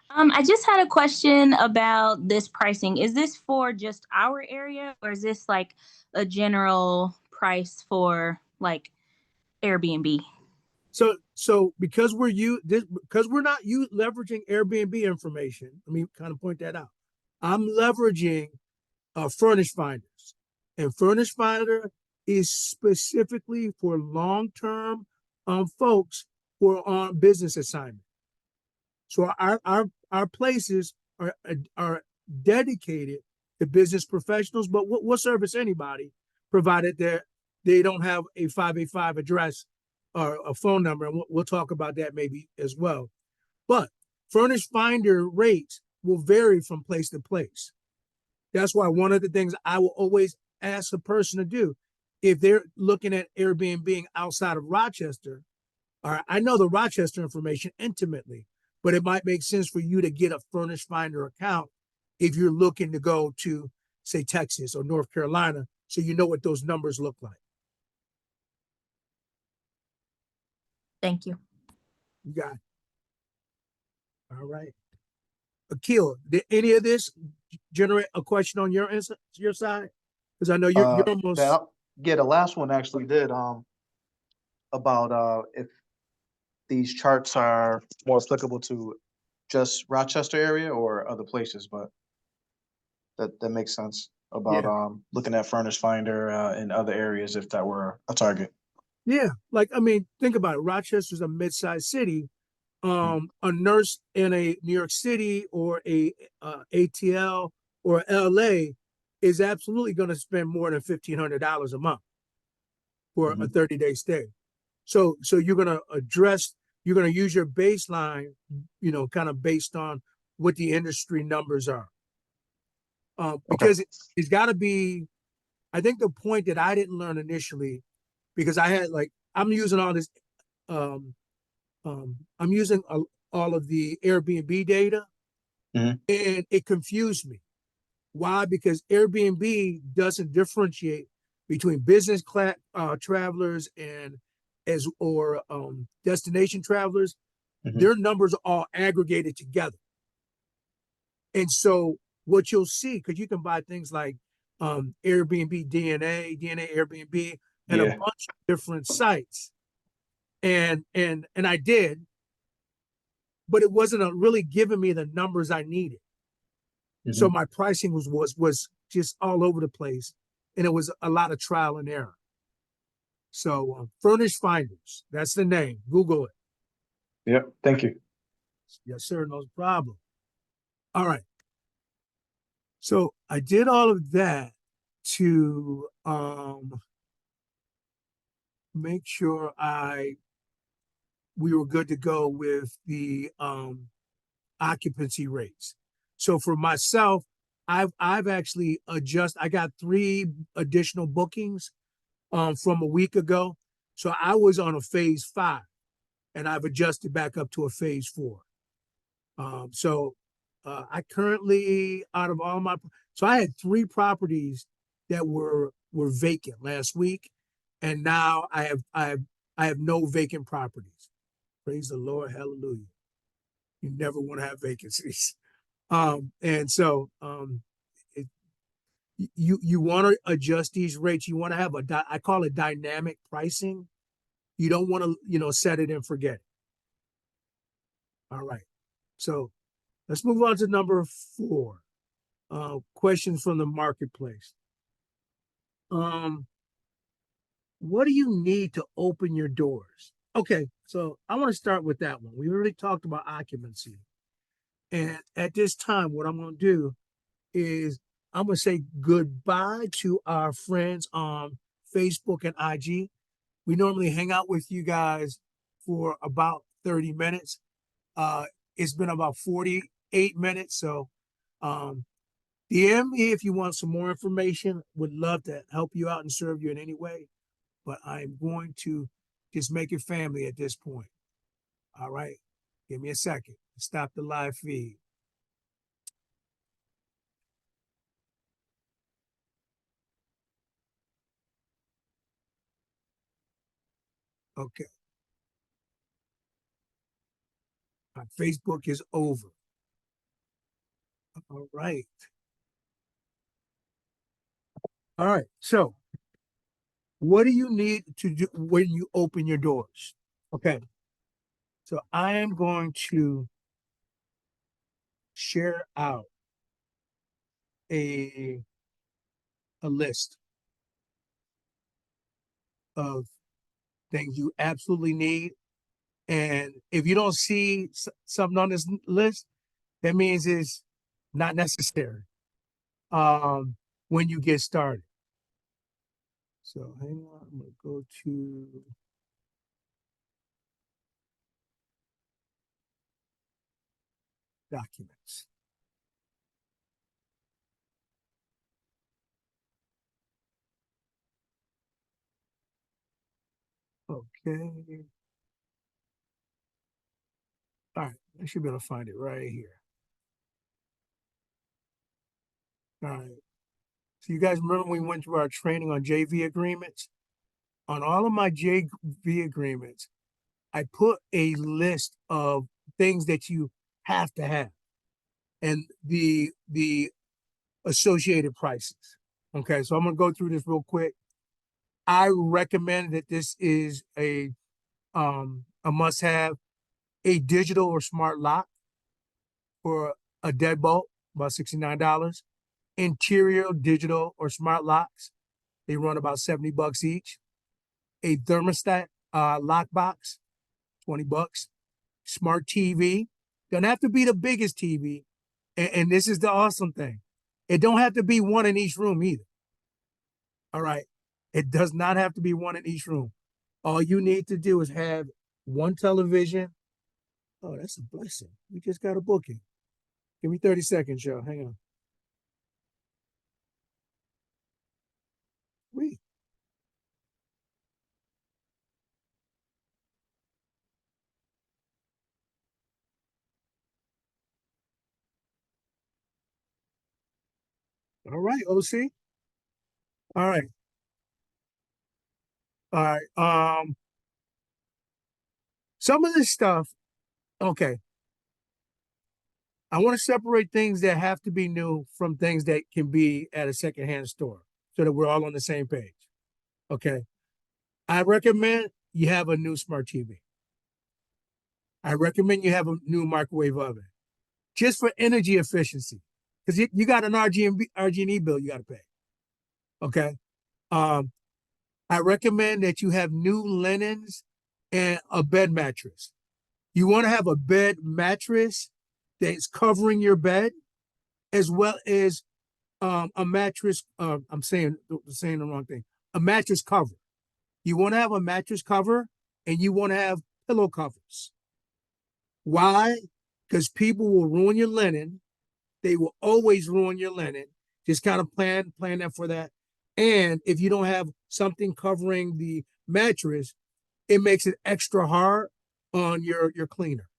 I just had a question about this pricing. Is this for just our area, or is this like a general price for like Airbnb? So because we're not leveraging Airbnb information, let me kind of point that out. I'm leveraging Furnish Finders, and Furnish Finder is specifically for long-term folks who are on business assignment. So our places are dedicated to business professionals, but we'll service anybody, provided that they don't have a 585 address or a phone number, and we'll talk about that maybe as well. But Furnish Finder rates will vary from place to place. That's why one of the things I will always ask a person to do, if they're looking at Airbnb outside of Rochester, all right, I know the Rochester information intimately, but it might make sense for you to get a Furnish Finder account if you're looking to go to, say, Texas or North Carolina, so you know what those numbers look like. Thank you. You got it. All right. Akil, did any of this generate a question on your side? Because I know you're almost. The last one actually did. About if these charts are more applicable to just Rochester area or other places, but that makes sense about looking at Furnish Finder in other areas if that were a target. Yeah, like I mean, think about it. Rochester's a mid-sized city. A nurse in a New York City or a ATL or LA is absolutely going to spend more than $1,500 a month for a 30-day stay. So you're going to use your baseline, kind of based on what the industry numbers are. Because it's got to be, I think the point that I didn't learn initially, because I had I'm using all this, I'm using all of the Airbnb data, and it confused me. Why? Because Airbnb doesn't differentiate between business class travelers and destination travelers. Their numbers are all aggregated together. And so what you'll see, because you can buy things like Airbnb, DNA Airbnb, and a Yeah. bunch of different sites. And I did, but it wasn't really giving me the numbers I needed. So my pricing was just all over the place, and it was a lot of trial and error. So Furnish Finders, that's the name. Google it. Yep. Thank you. Yes, sir. No problem. All right. So I did all of that to make sure we were good to go with the occupancy rates. So for myself, I've actually I got 3 additional bookings from a week ago. So I was on a phase 5 and I've adjusted back up to a phase 4. I currently, out of all so I had 3 properties that were vacant last week, and now I have no vacant properties. Praise the Lord, hallelujah. You never want to have vacancies. And so you want to adjust these rates. You want to have I call it dynamic pricing. You don't want to, set it and forget it. All right. So let's move on to number 4. Questions from the marketplace. What do you need to open your doors? Okay, so I want to start with that one. We already talked about occupancy. And at this time, what I'm going to do is I'm going to say goodbye to our friends on Facebook and IG. We normally hang out with you guys for about 30 minutes. It's been about 48 minutes. So DM me if you want some more information. Would love to help you out and serve you in any way. But I'm going to just make it family at this point. All right. Give me a second. Stop the live feed. Okay. My Facebook is over. All right. All right. So, what do you need to do when you open your doors? Okay. So, I am going to share out a list of things you absolutely need. And if you don't see something on this list, that means it's not necessary when you get started. So hang on, I'm gonna go to documents. Okay. All right, I should be able to find it right here. All right. So you guys remember when we went through our training on JV agreements? On all of my JV agreements, I put a list of things that you have to have and the associated prices. Okay, so I'm gonna go through this real quick. I recommend that this is a must-have, a digital or smart lock for a deadbolt, about $69. Interior digital or smart locks, they run about $70 each. A thermostat lock box, $20. Smart TV, doesn't have to be the biggest TV. And this is the awesome thing. It don't have to be one in each room either. All right. It does not have to be one in each room. All you need to do is have one television. Oh, that's a blessing. We just got a booking. Give me 30 seconds, y'all. Hang on. Wait. All right, OC. All right. All right. Some of this stuff, okay. I want to separate things that have to be new from things that can be at a secondhand store so that we're all on the same page. Okay. I recommend you have a new smart TV. I recommend you have a new microwave oven just for energy efficiency because you got an RG&E bill you got to pay. Okay. I recommend that you have new linens and a bed mattress. You want to have a bed mattress that's covering your bed as well as a mattress. I'm saying the wrong thing. A mattress cover. You want to have a mattress cover and you want to have pillow covers. Why? Because people will ruin your linen. They will always ruin your linen. Just kind of plan that for that. And if you don't have something covering the mattress, it makes it extra hard on your cleaner.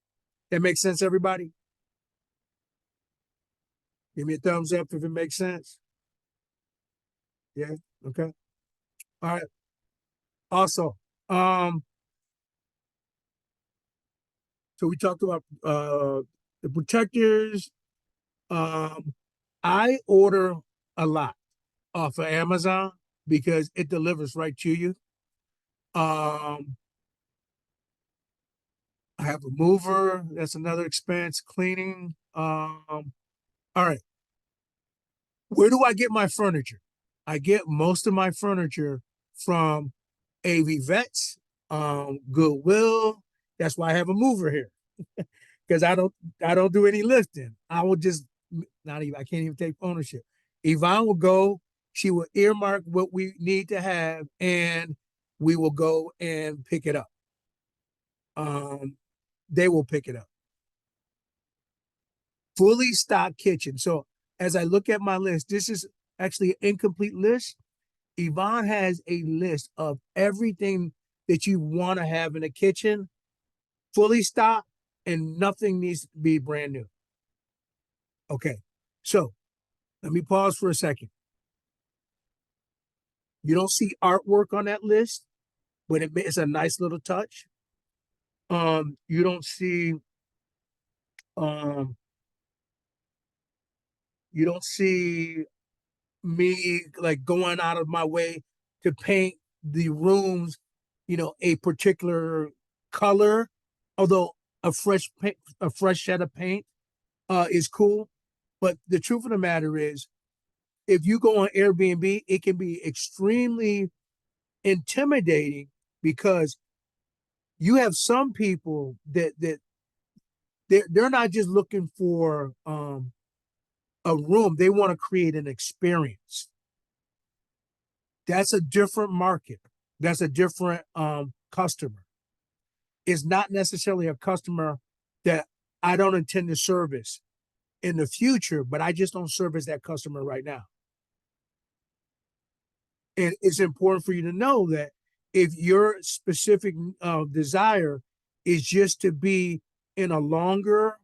That makes sense, everybody? Give me a thumbs up if it makes sense. Yeah, okay. All right. Also, so we talked about the protectors. I order a lot off of Amazon because it delivers right to you. I have a mover. That's another expense. Cleaning. All right. Where do I get my furniture? I get most of my furniture from AV Vets, Goodwill. That's why I have a mover here because I don't do any lifting. I will just I can't even take ownership. Yvonne will go. She will earmark what we need to have, and we will go and pick it up. They will pick it up. Fully stocked kitchen. So as I look at my list, this is actually an incomplete list. Yvonne has a list of everything that you want to have in a kitchen, fully stocked, and nothing needs to be brand new. Okay, so let me pause for a second. You don't see artwork on that list, but it's a nice little touch. You don't see me like going out of my way to paint the rooms, a particular color, although a fresh set of paint is cool. But the truth of the matter is, if you go on Airbnb, it can be extremely intimidating because you have some people that they're not just looking for a room, they want to create an experience. That's a different market. That's a different customer. It's not necessarily a customer that I don't intend to service in the future, but I just don't service that customer right now. And it's important for you to know that if your specific desire is just to be in a longer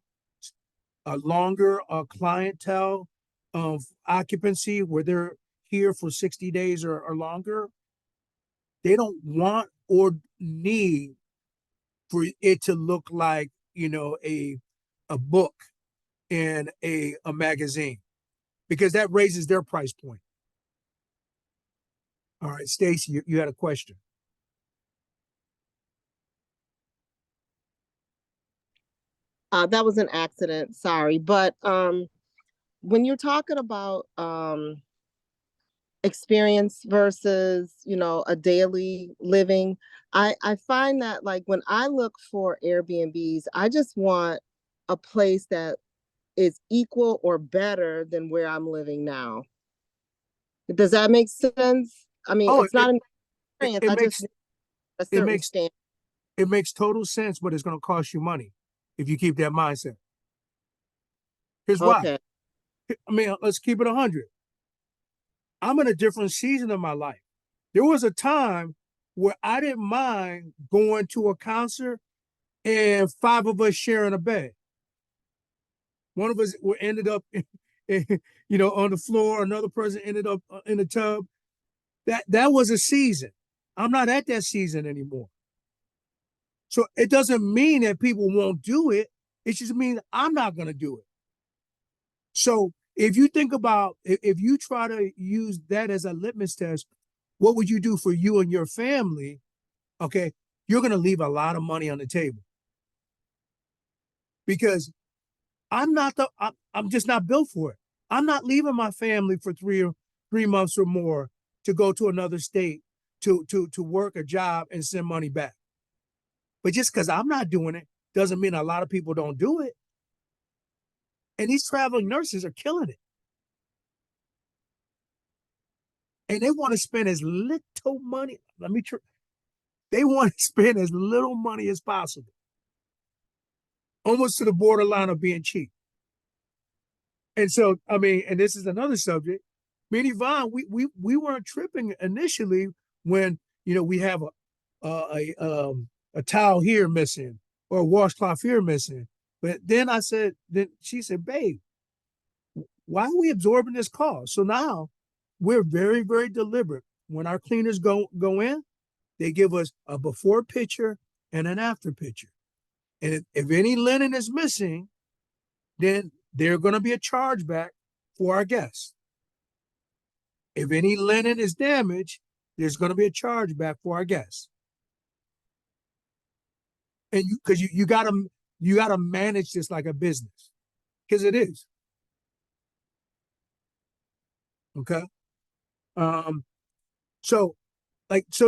clientele of occupancy where they're here for 60 days or longer, they don't want or need for it to look like, a book in a magazine, because that raises their price point. All right, Stacy, you had a question. That was an accident, sorry. But when you're talking about experience versus, a daily living, I find that like when I look for Airbnbs, I just want a place that is equal or better than where I'm living now. Does that make sense? I mean, it's not an experience. I just need a certain standard. It makes total sense, but it's going to cost you money if you keep that mindset. Here's why. I mean, let's keep it 100. I'm in a different season of my life. There was a time where I didn't mind going to a concert and 5 of us sharing a bed. One of us ended up, on the floor. Another person ended up in the tub. That was a season. I'm not at that season anymore. So it doesn't mean that people won't do it. It just means I'm not going to do it. So if you think about, if you try to use that as a litmus test, what would you do for you and your family? Okay, you're going to leave a lot of money on the table because I'm just not built for it. I'm not leaving my family for 3 months or more to go to another state to work a job and send money back. But just because I'm not doing it doesn't mean a lot of people don't do it. And these traveling nurses are killing it. And they want to spend as little money. They want to spend as little money as possible, almost to the borderline of being cheap. And so, I mean, and this is another subject. Me and Yvonne, we weren't tripping initially when we have a towel here missing or a washcloth here missing. But then she said, babe, why are we absorbing this cost? So now we're very, very deliberate. When our cleaners go in, they give us a before picture and an after picture. And if any linen is missing, then there's going to be a chargeback for our guests. If any linen is damaged, there's going to be a chargeback for our guests. And you gotta manage this like a business, because it is. Okay. So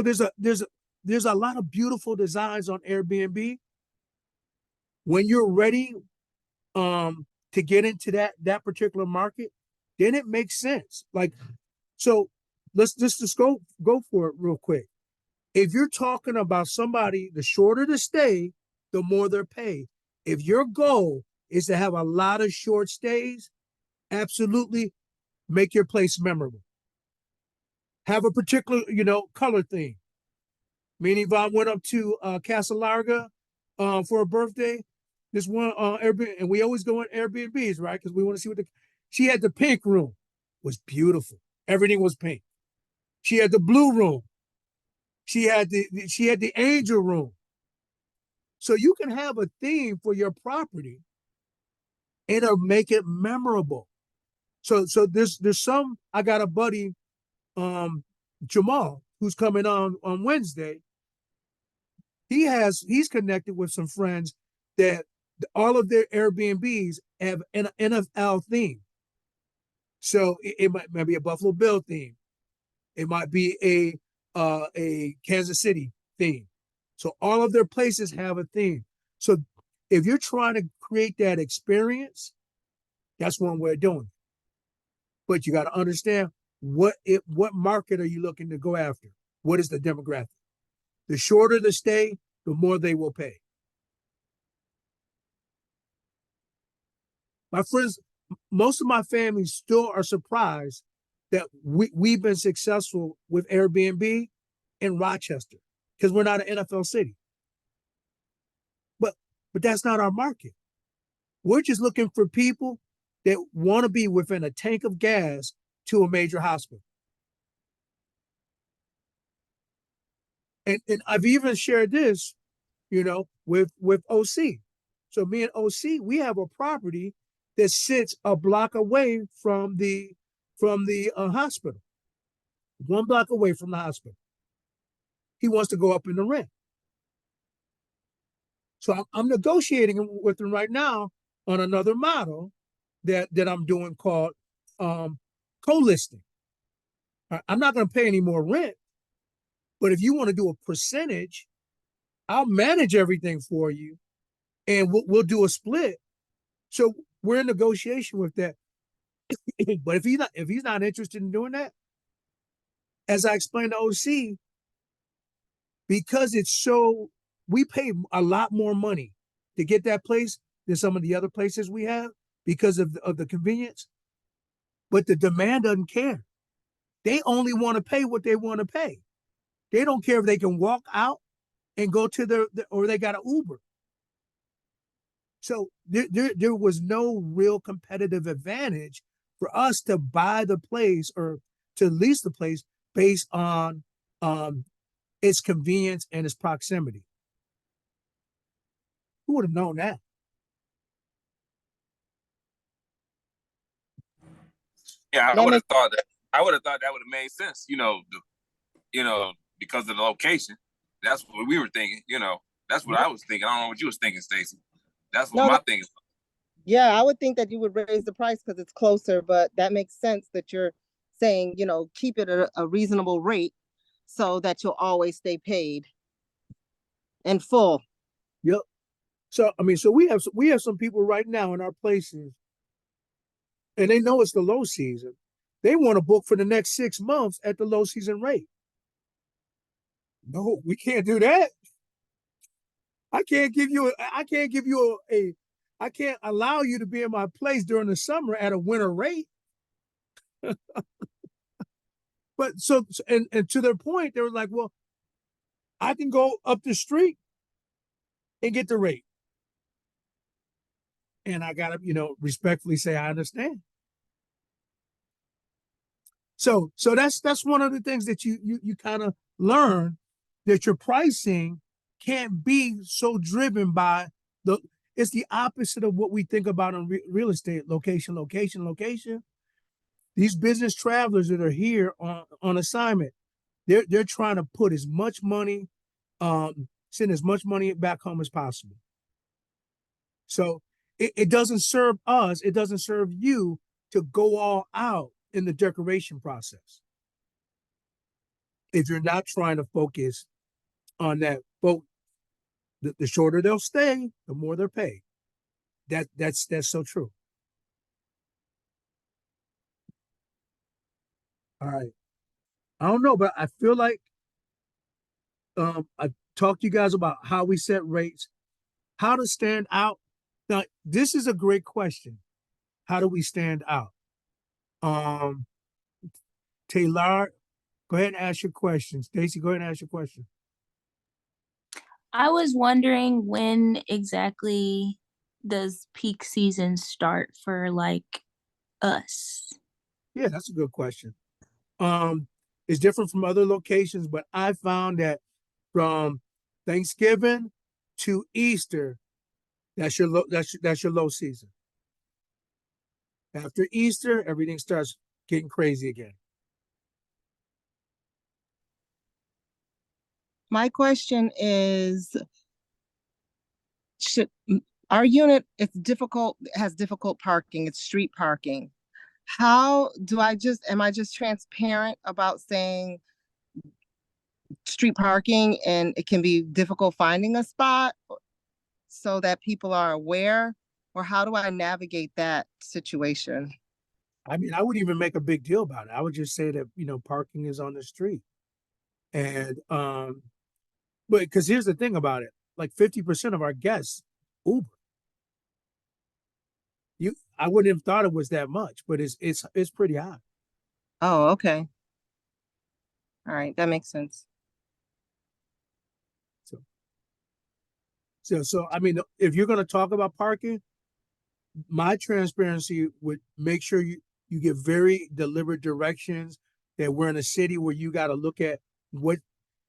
there's a lot of beautiful designs on Airbnb. When you're ready to get into that particular market, then it makes sense. Like, so let's just go for it real quick. If you're talking about somebody, the shorter the stay, the more they're paid. If your goal is to have a lot of short stays, absolutely make your place memorable. Have a particular, color theme. Me and Yvonne went up to Casa Larga for a birthday. This one Airbnb, and we always go on Airbnbs, right? Because we want to see she had the pink room, was beautiful. Everything was pink. She had the blue room. She had the angel room. So you can have a theme for your property and it'll make it memorable. So there's some, I got a buddy, Jamal, who's coming on Wednesday. He's connected with some friends that all of their Airbnbs have an NFL theme. So it might be a Buffalo Bill theme. It might be a Kansas City theme. So all of their places have a theme. So if you're trying to create that experience, that's one way of doing it. But you got to understand what market are you looking to go after? What is the demographic? The shorter the stay, the more they will pay. My friends, most of my family still are surprised that we've been successful with Airbnb in Rochester because we're not an NFL city. But that's not our market. We're just looking for people that want to be within a tank of gas to a major hospital. And I've even shared this, with OC. So me and OC, we have a property that sits a block away from the hospital. 1 block away from the hospital. He wants to go up in the rent. So I'm negotiating with him right now on another model that I'm doing called co-listing. I'm not going to pay any more rent, but if you want to do a percentage, I'll manage everything for you, and we'll do a split. So we're in negotiation with that. But if he's not interested in doing that, as I explained to OC, because we pay a lot more money to get that place than some of the other places we have because of the convenience. But the demand doesn't care. They only want to pay what they want to pay. They don't care if they can walk out and go to or they got an Uber. So there was no real competitive advantage for us to buy the place or to lease the place based on its convenience and its proximity. Who would have known that? Yeah, That makes I would have thought that would have made sense. Because of the location. That's what we were thinking. That's what I was thinking. I don't know what you was thinking, Stacy. That's what no, my thing is. yeah, I would think that you would raise the price because it's closer, but that makes sense that you're saying, keep it at a reasonable rate so that you'll always stay paid in full. Yep. So I mean, so we have some people right now in our places, and they know it's the low season. They want to book for the next 6 months at the low season rate. No, we can't do that. I can't allow you to be in my place during the summer at a winter rate. But and to their point, they were like, well, I can go up the street and get the rate. And I gotta, respectfully say I understand. So that's one of the things that you kind of learn, that your pricing can't be so driven by it's the opposite of what we think about in real estate: location. These business travelers that are here on assignment, they're trying to put as much money, send as much money back home as possible. So it doesn't serve us, it doesn't serve you to go all out in the decoration process if you're not trying to focus on that. The shorter they'll stay, the more they're paid. That's so true. All right. I don't know, but I feel like I talked to you guys about how we set rates, how to stand out. Now, this is a great question. How do we stand out? Taylor, go ahead and ask your question. Stacy, go ahead and ask your question. I was wondering, when exactly does peak season start for like us? Yeah, that's a good question. It's different from other locations, but I found that from Thanksgiving to Easter, that's your low season. After Easter, everything starts getting crazy again. My question is, our unit, has difficult parking, it's street parking. How do am I just transparent about saying street parking and it can be difficult finding a spot so that people are aware? Or how do I navigate that situation? I mean, I wouldn't even make a big deal about it. I would just say that, parking is on the street. And but because here's the thing about it, like 50% of our guests Uber. I wouldn't have thought it was that much, but it's pretty high. Oh, okay. All right, that makes sense. So I mean, if you're going to talk about parking, my transparency would make sure you give very deliberate directions that we're in a city where you got to look at what,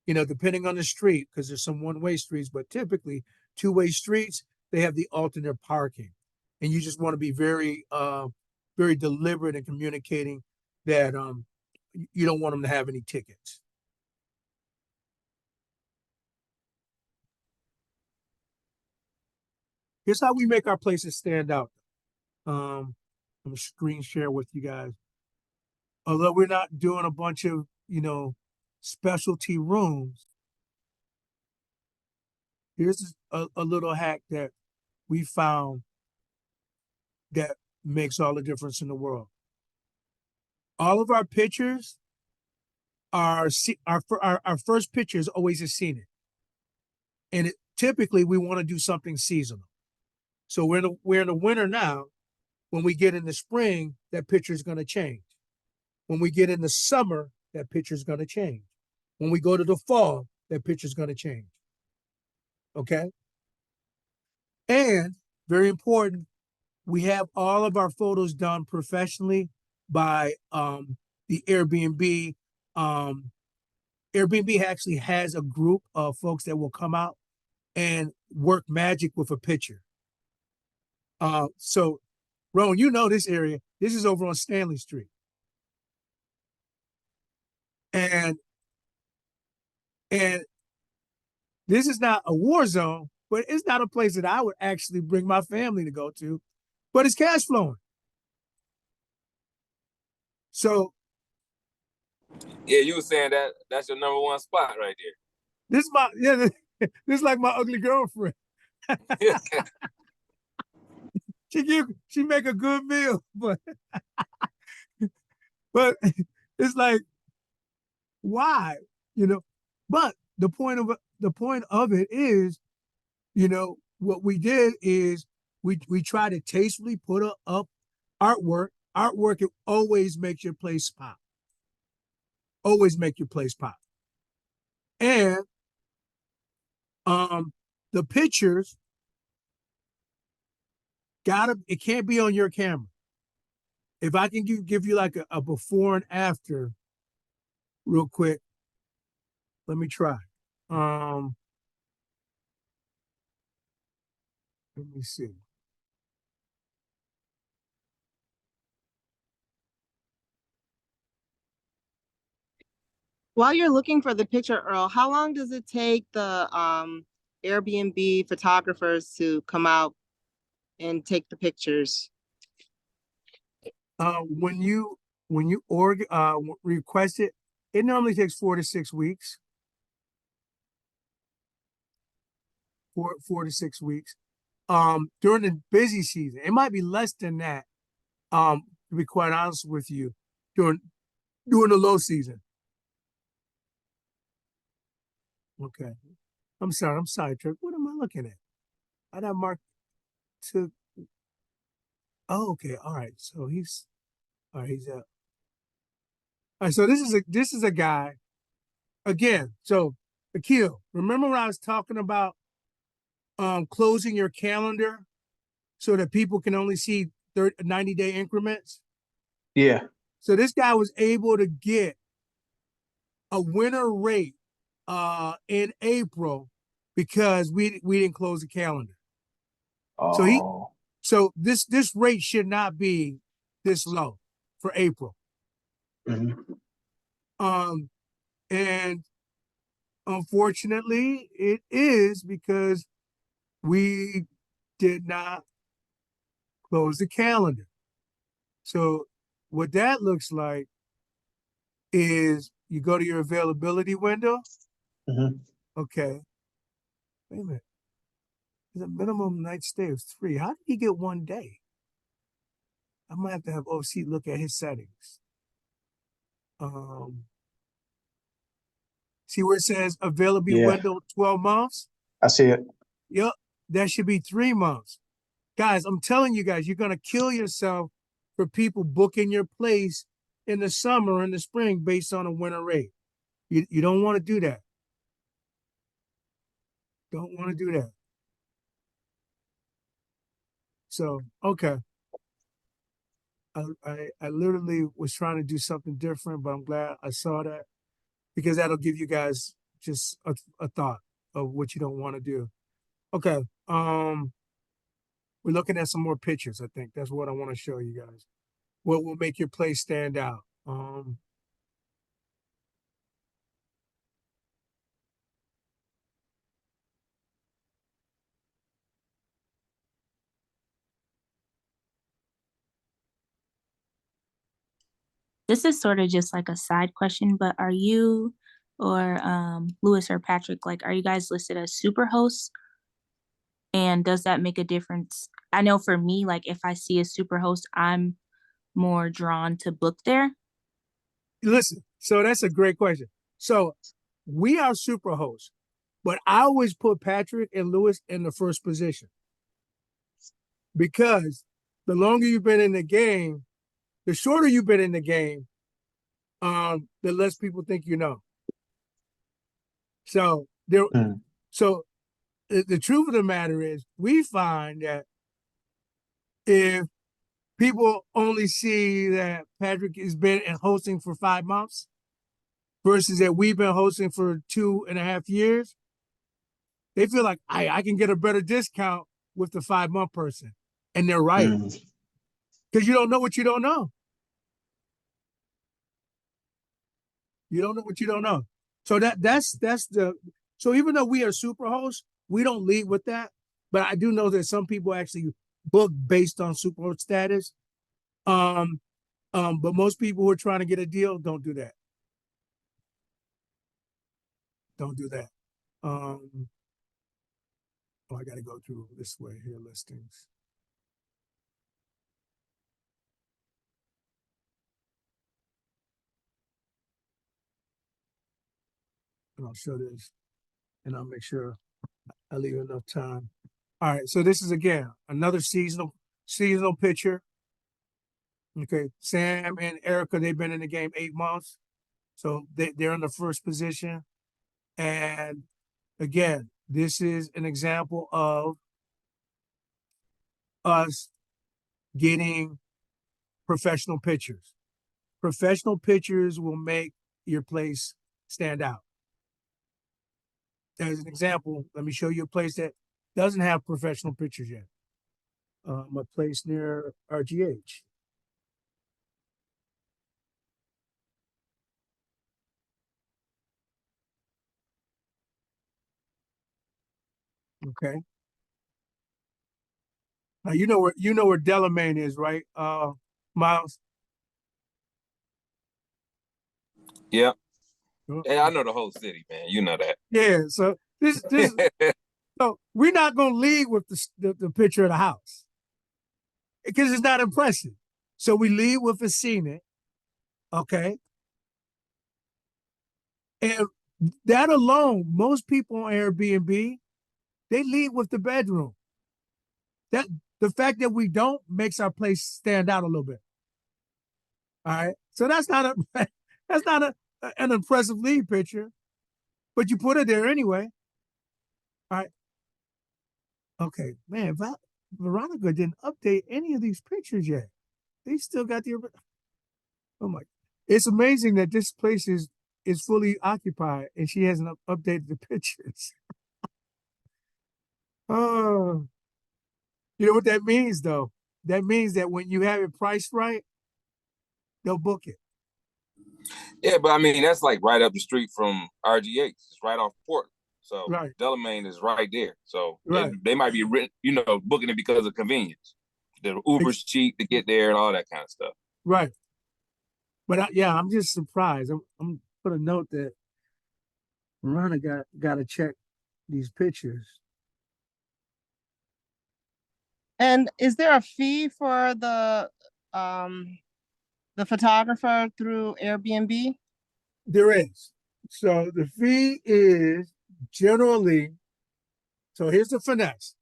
depending on the street, because there's some one-way streets, but typically two-way streets, they have the alternate parking. And you just want to be very, very deliberate in communicating that you don't want them to have any tickets. Here's how we make our places stand out. I'm gonna screen share with you guys. Although we're not doing a bunch of, specialty rooms, here's a little hack that we found that makes all the difference in the world. All of our pictures our first picture is always a scenic. And typically we want to do something seasonal. So we're in the winter now. When we get in the spring, that picture is going to change. When we get in the summer, that picture is going to change. When we go to the fall, that picture is going to change. Okay? And very important, we have all of our photos done professionally by the Airbnb. Airbnb actually has a group of folks that will come out and work magic with a picture. So, Rowan, this area. This is over on Stanley Street. And this is not a war zone, but it's not a place that I would actually bring my family to go to, but it's cash flowing. So Yeah, you were saying that that's your number one spot right this is my this is like my ugly girlfriend. there. She make a good meal, but it's like, why? You know, but the point of it is, what we did is we try to tastefully put up artwork. Artwork, it always makes your place pop. Always make your place pop. And the pictures it can't be on your camera. If I can give you like a before and after real quick, let me try. Let me see. While you're looking for the picture, Earl, how long does it take the Airbnb photographers to come out and take the pictures? When you request it, it normally takes 4 to 6 weeks. 4 to 6 weeks. During the busy season, it might be less than that. To be quite honest with you, during the low season. Okay. I'm sorry, I'm sidetracked. What am I looking at? I got marked to. Oh, okay. All right. So he's up. All right. So this is a guy again. So Akil, remember when I was talking about closing your calendar so that people can only see 90-day increments? Yeah. So this guy was able to get a winter rate in April because we didn't close the calendar. Oh. So this rate should not be this low for April. Mm-hmm. And unfortunately it is because we did not close the calendar. So what that looks like is you go to your availability window. Mm-hmm. Okay. Wait a minute. There's a minimum night stay of 3. How did he get 1 day? I might have to have OC look at his settings. See where it says availability window 12 months? I see it. Yep. That should be 3 months. Guys, I'm telling you guys, you're going to kill yourself for people booking your place in the summer or in the spring based on a winter rate. You don't want to do that. Don't want to do that. So, okay. I literally was trying to do something different, but I'm glad I saw that because that'll give you guys just a thought of what you don't want to do. Okay. We're looking at some more pictures. I think that's what I want to show you guys. What will make your place stand out? This is sort of just like a side question, but are you or Lewis or Patrick, like, are you guys listed as super hosts? And does that make a difference? I know for me, like, if I see a super host, I'm more drawn to book there. Listen, so that's a great question. So we are super hosts, but I always put Patrick and Lewis in the first position because the longer you've been in the game, the shorter you've been in the game, the less people think you know. So so the truth of the matter is, we find that if people only see that Patrick has been in hosting for 5 months versus that we've been hosting for 2.5 years, they feel like I can get a better discount with the 5-month person. And they're right. Because you don't know what you don't know. You don't know what you don't know. So that's the, so even though we are super hosts, we don't lead with that. But I do know that some people actually book based on super host status. But most people who are trying to get a deal don't do that. Don't do that. Oh, I got to go through this way here, listings. And I'll show this, and I'll make sure I leave enough time. All right, so this is again another seasonal picture. Okay, Sam and Erica, they've been in the game 8 months, so they're in the first position. And again, this is an example of us getting professional pictures. Professional pictures will make your place stand out. As an example, let me show you a place that doesn't have professional pictures yet. A place near RGH. Okay. Now you know where Delamain is, right? Miles. Yeah. Oh, Yeah, I know the whole city, man. You know that. yeah. So this so we're not gonna lead with the picture of the house because it's not impressive. So we lead with a scenic, okay? And that alone, most people on Airbnb, they lead with the bedroom. That the fact that we don't makes our place stand out a little bit. All right. So that's not an impressive lead picture, but you put it there anyway. All right. Okay, man, Veronica didn't update any of these pictures yet. They still got the, oh my, it's amazing that this place is fully occupied and she hasn't updated the pictures. Oh, you know what that means though? That means that when you have it priced right, they'll book it. Yeah, but I mean that's like right up the street from RGH. It's right off Portland. So Right. Delamain is right there. So Right. they might be booking it because of convenience. The Uber's cheap to get there and all that kind of stuff. Right. But yeah, I'm just surprised. I'm put a note that Veronica got to check these pictures. And is there a fee for the photographer through Airbnb? There is. So the fee is generally, so here's the finesse.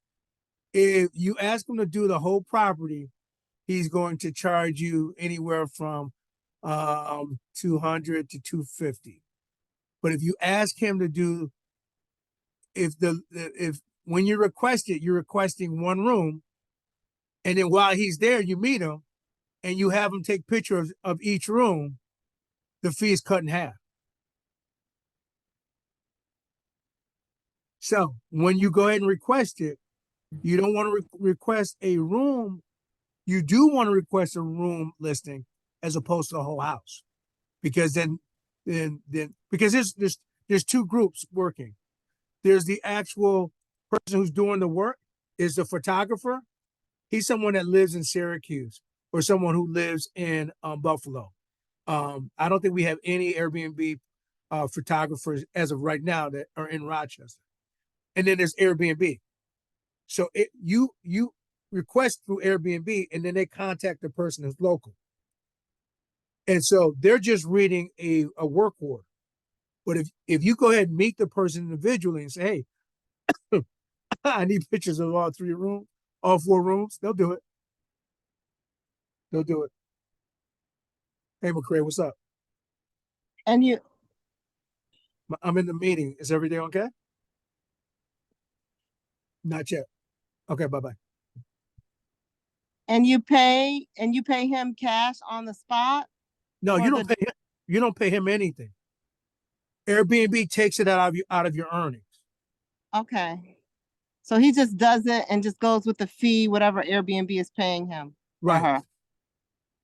If you ask him to do the whole property, he's going to charge you anywhere from 200 to 250. But if you ask him to do, if when you request it, you're requesting one room, and then while he's there, you meet him and you have him take pictures of each room, the fee is cut in half. So when you go ahead and request it, you don't want to request a room. You do want to request a room listing as opposed to the whole house, because then because there's two groups working. There's the actual person who's doing the work is the photographer. He's someone that lives in Syracuse or someone who lives in Buffalo. I don't think we have any Airbnb photographers as of right now that are in Rochester. And then there's Airbnb. So you request through Airbnb, and then they contact the person who's local. And so they're just reading a work order. But if you go ahead and meet the person individually and say, hey, I need pictures of all 4 rooms, they'll do it. They'll do it. Hey, McCray, what's up? And you, I'm in the meeting. Is everything okay? Not yet. Okay, bye-bye. and you pay him cash on the spot? No, you don't pay him anything. Airbnb takes it out of your earnings. Okay. So he just does it and just goes with the fee, whatever Airbnb is paying him. Right. Or her.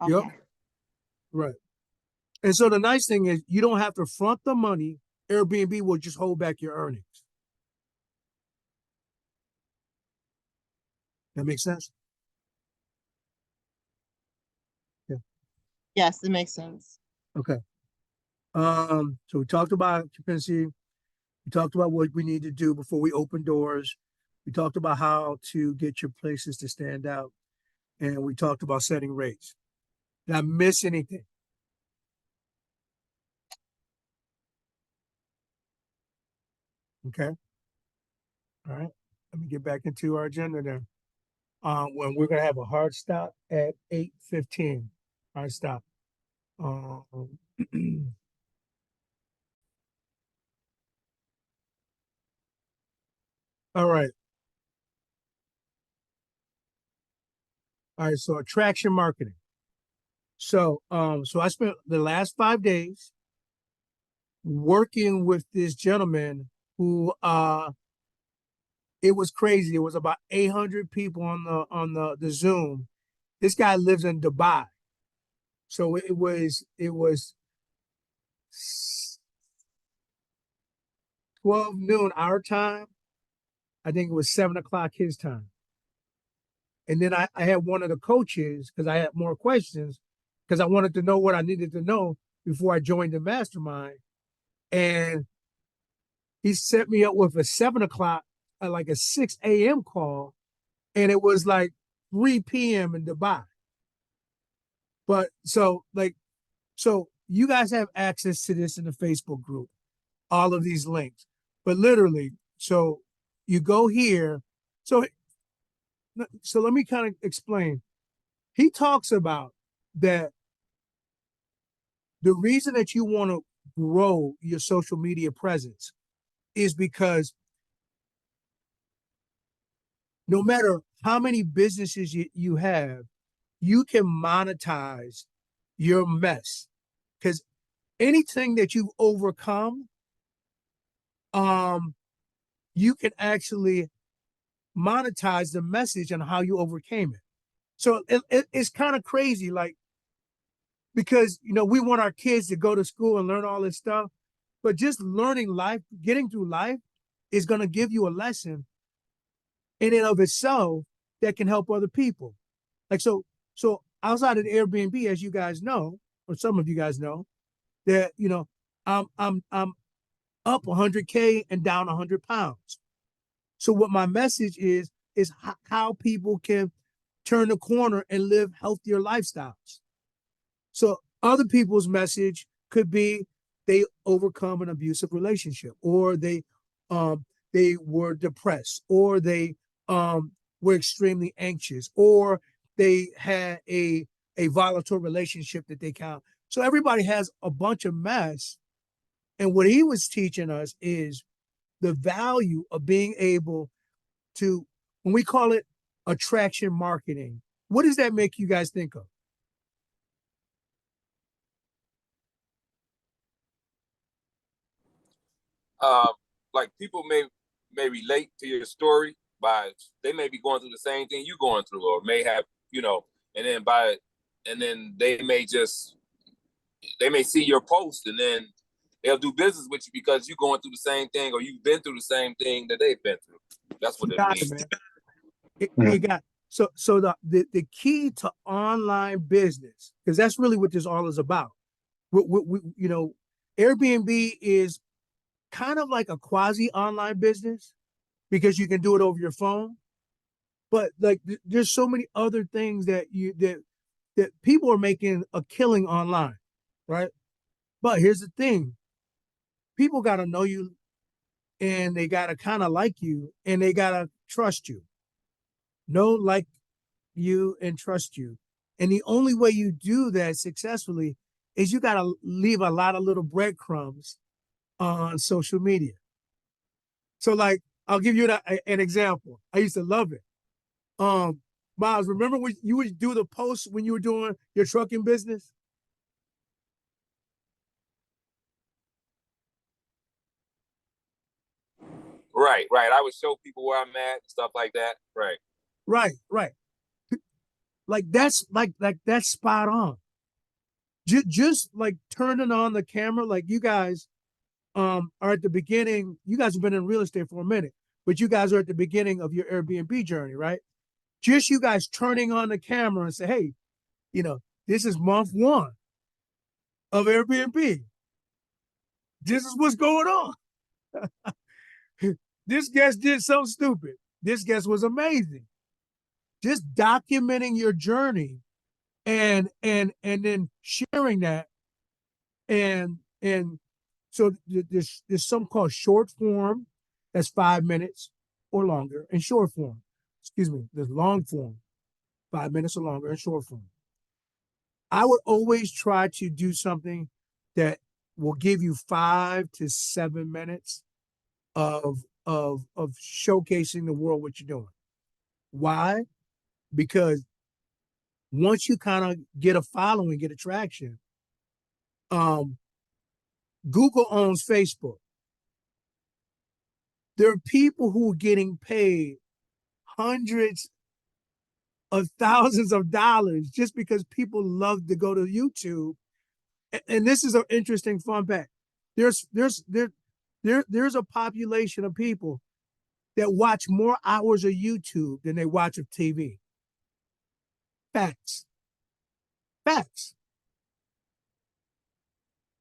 Okay. Yep. Right. And so the nice thing is you don't have to front the money Airbnb will just hold back your earnings. That makes sense? Yes, it makes sense. Okay. So we talked about occupancy. We talked about what we need to do before we open doors. We talked about how to get your places to stand out. And we talked about setting rates. Did I miss anything? Okay. All right. Let me get back into our agenda then. When we're gonna have a hard stop at 8:15. Hard stop. Um, all right. All right. So attraction marketing. So I spent the last 5 days working with this gentleman who it was crazy. It was about 800 people on the Zoom. This guy lives in Dubai. So it was 12 noon our time. I think it was 7 o'clock his time. And then I had one of the coaches because I had more questions because I wanted to know what I needed to know before I joined the mastermind. And he set me up with a 7 o'clock, like a 6 a.m. call. And it was like 3 p.m. in Dubai. But so you guys have access to this in the Facebook group, all of these links. But literally, so you go here. So let me kind of explain. He talks about that the reason that you want to grow your social media presence is because no matter how many businesses you have, you can monetize your mess. Because anything that you've overcome, you can actually monetize the message and how you overcame it. So it's kind of crazy, like, because we want our kids to go to school and learn all this stuff, but just learning life, getting through life, is going to give you a lesson in and of itself that can help other people. Like so outside of the Airbnb, as you guys know, or some of you guys know, that I'm up 100K and down 100 pounds. So what my message is how people can turn the corner and live healthier lifestyles. So other people's message could be they overcome an abusive relationship, or they were depressed, or they were extremely anxious, or they had a volatile relationship that they count. So everybody has a bunch of mess. And what he was teaching us is the value of being able to, when we call it attraction marketing, what does that make you guys think of? Like people may relate to your story by they may be going through the same thing you going through, or may have and then they may see your post, and then they'll do business with you because you're going through the same thing, or you've been through the same thing that they've been through. That's what it means. It got so the key to online business, because that's really what this all is about. Airbnb is kind of like a quasi online business because you can do it over your phone. But like there's so many other things that people are making a killing online, right? But here's the thing. People got to know you, and they got to kind of like you, and they got to trust you. Know, like you, and trust you. And the only way you do that successfully is you got to leave a lot of little breadcrumbs on social media. So like, I'll give you an example. I used to love it. Miles, remember when you would do the posts when you were doing your trucking business? Right. I would show people where I'm at and stuff like that. Right. Like that's spot on. Just like turning on the camera, like you guys, are at the beginning. You guys have been in real estate for a minute, but you guys are at the beginning of your Airbnb journey, right? Just you guys turning on the camera and say, hey, this is month 1 of Airbnb. This is what's going on. This guest did something stupid. This guest was amazing. Just documenting your journey and then sharing that. And so there's something called short form, that's 5 minutes or longer, and short form. There's long form, 5 minutes or longer, and short form. I would always try to do something that will give you 5 to 7 minutes of showcasing the world what you're doing. Why? Because once you kind of get a following, get attraction, Google owns Facebook. There are people who are getting paid hundreds of thousands of dollars just because people love to go to YouTube. And this is an interesting fun fact. There's a population of people that watch more hours of YouTube than they watch of TV. Facts.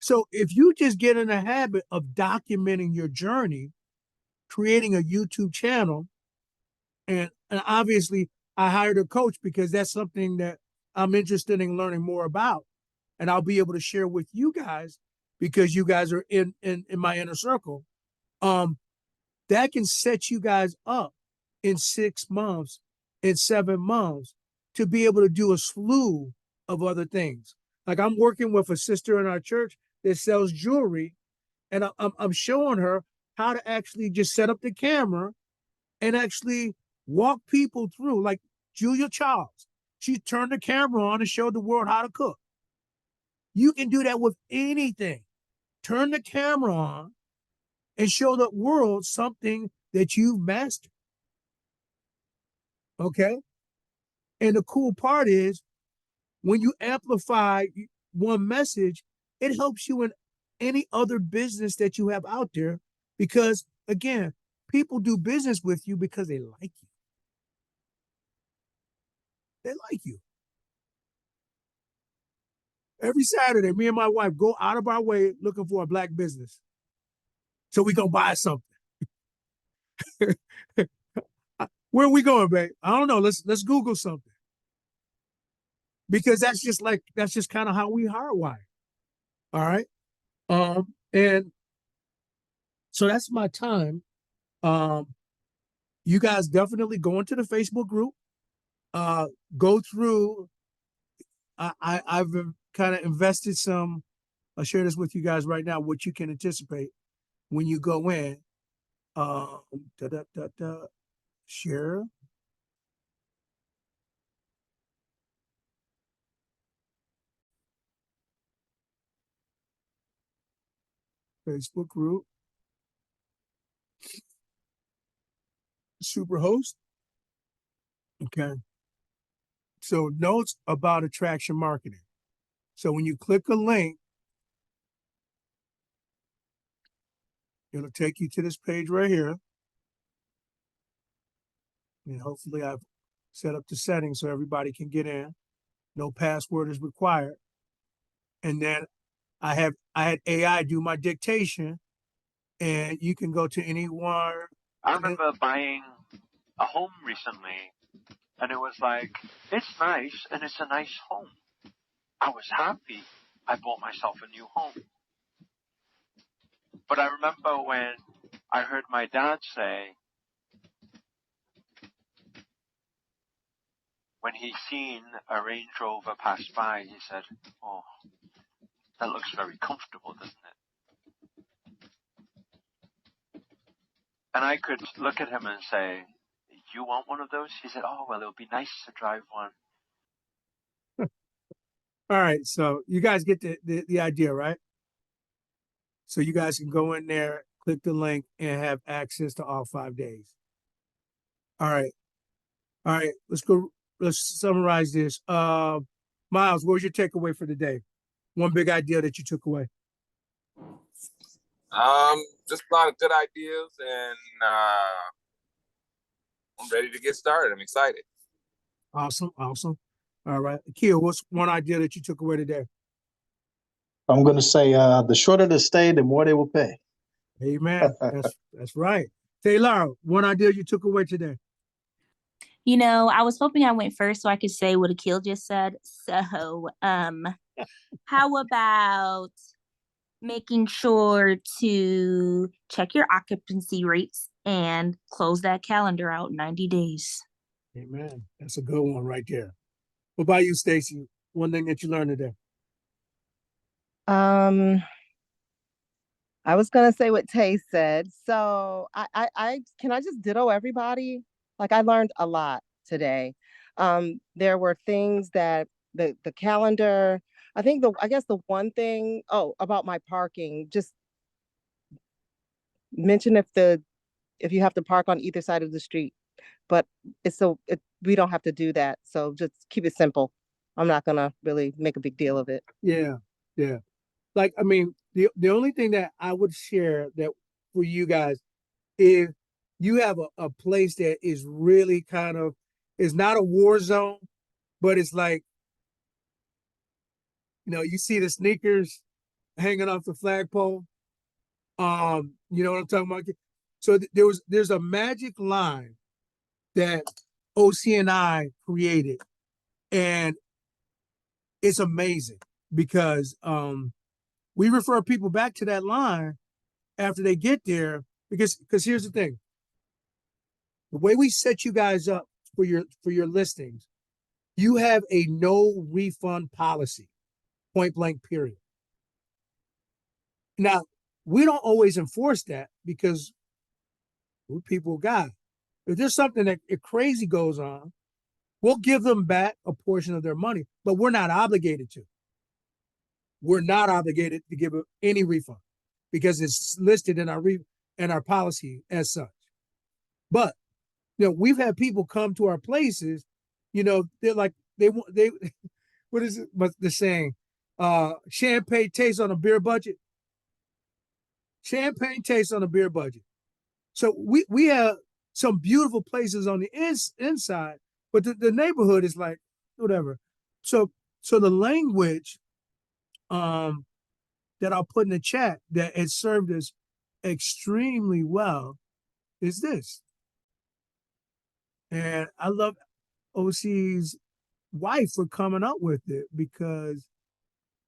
So if you just get in a habit of documenting your journey, creating a YouTube channel, and obviously I hired a coach because that's something that I'm interested in learning more about. And I'll be able to share with you guys because you guys are in my inner circle. That can set you guys up in 6 months, in 7 months, to be able to do a slew of other things. Like I'm working with a sister in our church that sells jewelry, and I'm showing her how to actually just set up the camera and actually walk people through. Like Julia Charles, she turned the camera on and showed the world how to cook. You can do that with anything. Turn the camera on and show the world something that you've mastered. Okay? And the cool part is when you amplify one message, it helps you in any other business that you have out there because, again, people do business with you because they like you. They like you. Every Saturday, me and my wife go out of our way looking for a black business so we can buy something. Where are we going, babe? I don't know. Let's Google something. Because that's just kind of how we hardwire. All right. And so that's my time. You guys definitely go into the Facebook group. Go through. I've kind of invested some. I'll share this with you guys right now. What you can anticipate when you go in. Share. Facebook group. Superhost. Okay. So notes about attraction marketing. So when you click a link, it'll take you to this page right here. And hopefully I've set up the settings so everybody can get in. No password is required. And then I had AI do my dictation, and you can go to anyone. I remember buying a home recently, and it was like, it's nice, and it's a nice home. I was happy. I bought myself a new home. But I remember when I heard my dad say, when he seen a Range Rover pass by, he said, oh, that looks very comfortable, doesn't it? And I could look at him and say, you want one of those? He said, oh, well, it'll be nice to drive one. All right, so you guys get the idea, right? So you guys can go in there, click the link, and have access to all 5 days. All right, let's go. Let's summarize this. Miles, what was your takeaway for the day? One big idea that you took away. Just a lot of good ideas, and I'm ready to get started. I'm excited. Awesome, awesome. All right. Kia, what's one idea that you took away today? I'm going to say the shorter they stay, the more they will pay. Amen. That's right. Taylor, one idea you took away today? You know, I was hoping I went first so I could say what Akil just said. So, how about making sure to check your occupancy rates and close that calendar out 90 days? Amen. That's a good one right there. What about you, Stacy? One thing that you learned today? I was gonna say what Tay said. So I can I just ditto everybody? Like I learned a lot today. There were things that the calendar, I guess the one thing, oh, about my parking, just mention if you have to park on either side of the street. But we don't have to do that. So just keep it simple. I'm not gonna really make a big deal of it. Yeah, yeah. Like, I mean, the only thing that I would share that for you guys is you have a place that is really kind of, is not a war zone, but it's like, you see the sneakers hanging off the flagpole. You know what I'm talking about? So there's a magic line that OC and I created, and it's amazing because we refer people back to that line after they get there because here's the thing. The way we set you guys up for your listings, you have a no refund policy, point blank period. Now, we don't always enforce that because we're people of God. If there's something that crazy goes on, we'll give them back a portion of their money, but we're not obligated to. We're not obligated to give any refund because it's listed in our policy as such. But we've had people come to our places. They're like they what is it? But the saying, champagne tastes on a beer budget. Champagne tastes on a beer budget. So we have some beautiful places on the inside, but the neighborhood is like whatever. So the language that I'll put in the chat that has served us extremely well is this. And I love OC's wife for coming up with it because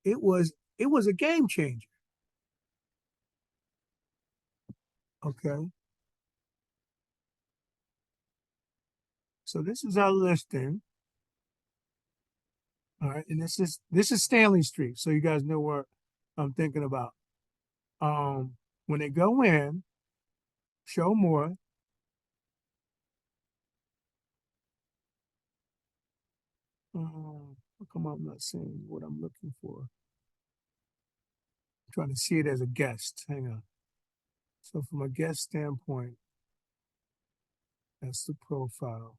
it was a game changer. Okay. So this is our listing. All right, and this is Stanley Street, so you guys know what I'm thinking about. When they go in, show more. How come I'm not seeing what I'm looking for? I'm trying to see it as a guest. Hang on. So from a guest standpoint, that's the profile.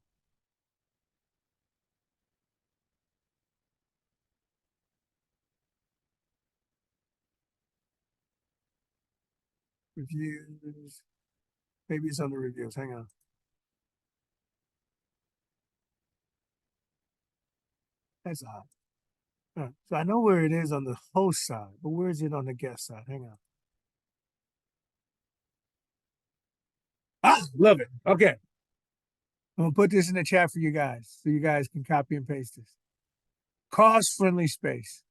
Reviews. Maybe it's on the reviews. Hang on. That's odd. All right. So I know where it is on the host side, but where is it on the guest side? Hang on. Ah, love it. Okay. I'm gonna put this in the chat for you guys so you guys can copy and paste this. Cost-friendly space.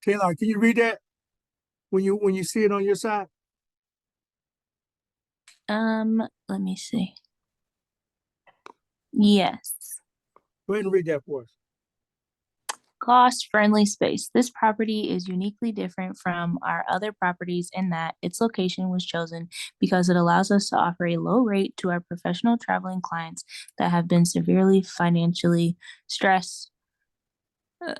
Taylor, can you read that when you see it on your side? Let me see. Yes. Go ahead and read that for us. Cost-friendly space. This property is uniquely different from our other properties in that its location was chosen because it allows us to offer a low rate to our professional traveling clients that have been severely financially stressed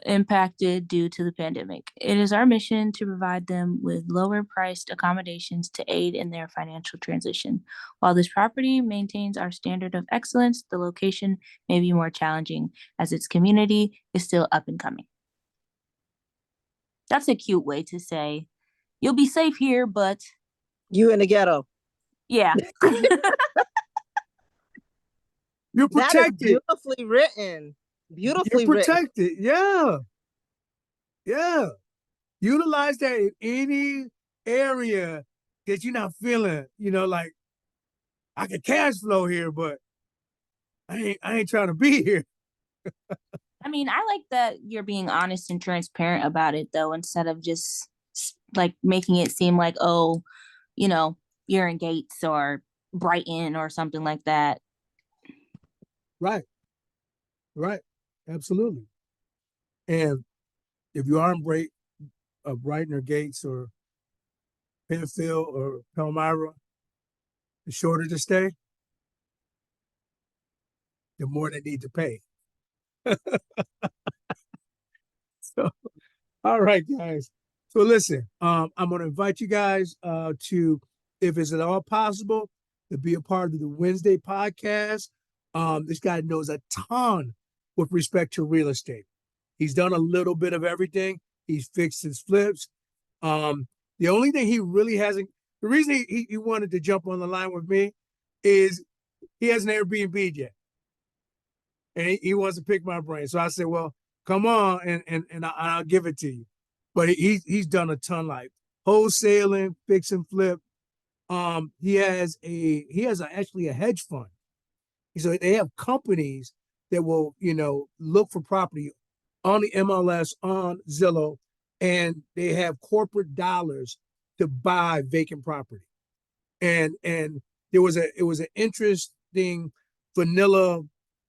impacted due to the pandemic. It is our mission to provide them with lower priced accommodations to aid in their financial transition. While this property maintains our standard of excellence, the location may be more challenging as its community is still up and coming. That's a cute way to say, you'll be safe here, but You in the ghetto. yeah. You're That is protected. beautifully written. Beautifully You're written. protected. Yeah. Yeah. Utilize that in any area that you're not feeling, like I can cash flow here, but I ain't trying to be here. I mean, I like that you're being honest and transparent about it, though, instead of just like making it seem like, oh, you're in Gates or Brighton or something like that. Right. Right. Absolutely. And if you are in Brighton or Gates or Penfield or Palmyra, the shorter the stay, the more they need to pay. So, all right, guys. So listen, I'm going to invite you guys to, if it's at all possible, to be a part of the Wednesday podcast. This guy knows a ton with respect to real estate. He's done a little bit of everything. He's fixed his flips. The only thing he really hasn't, the reason he wanted to jump on the line with me is he hasn't Airbnb yet. And he wants to pick my brain. So I said, well, come on and I'll give it to you. But he's done a ton, like wholesaling, fix and flip. He has actually a hedge fund. So they have companies that will, look for property on the MLS, on Zillow, and they have corporate dollars to buy vacant property. And it was an interesting vanilla.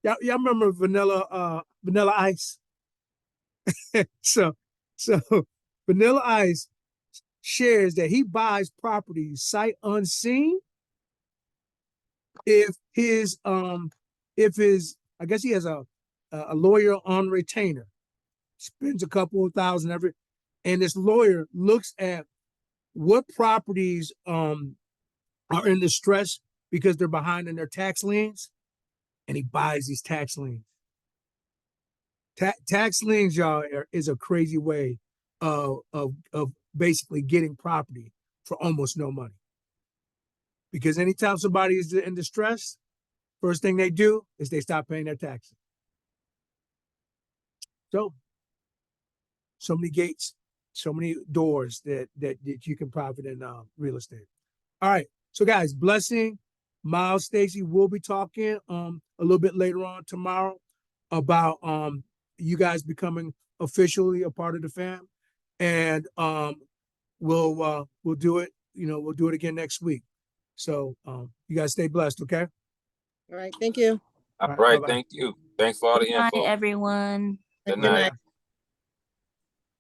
Y'all remember Vanilla Ice? So Vanilla Ice shares that he buys properties sight unseen if his I guess he has a lawyer on retainer, spends a couple of thousand and this lawyer looks at what properties are in distress because they're behind in their tax liens, and he buys these tax liens. Tax liens, y'all, is a crazy way of basically getting property for almost no money. Because anytime somebody is in distress, first thing they do is they stop paying their taxes. So many gates, so many doors that you can profit in real estate. All right. So guys, Blessing, Miles, Stacy, we'll be talking a little bit later on tomorrow about you guys becoming officially a part of the fam. And we'll do it, we'll do it again next week. So you guys stay blessed, okay? All right. Thank you. All right. bye-bye. Thank you. Thanks for all the Good night, info. everyone. Good Good night. night.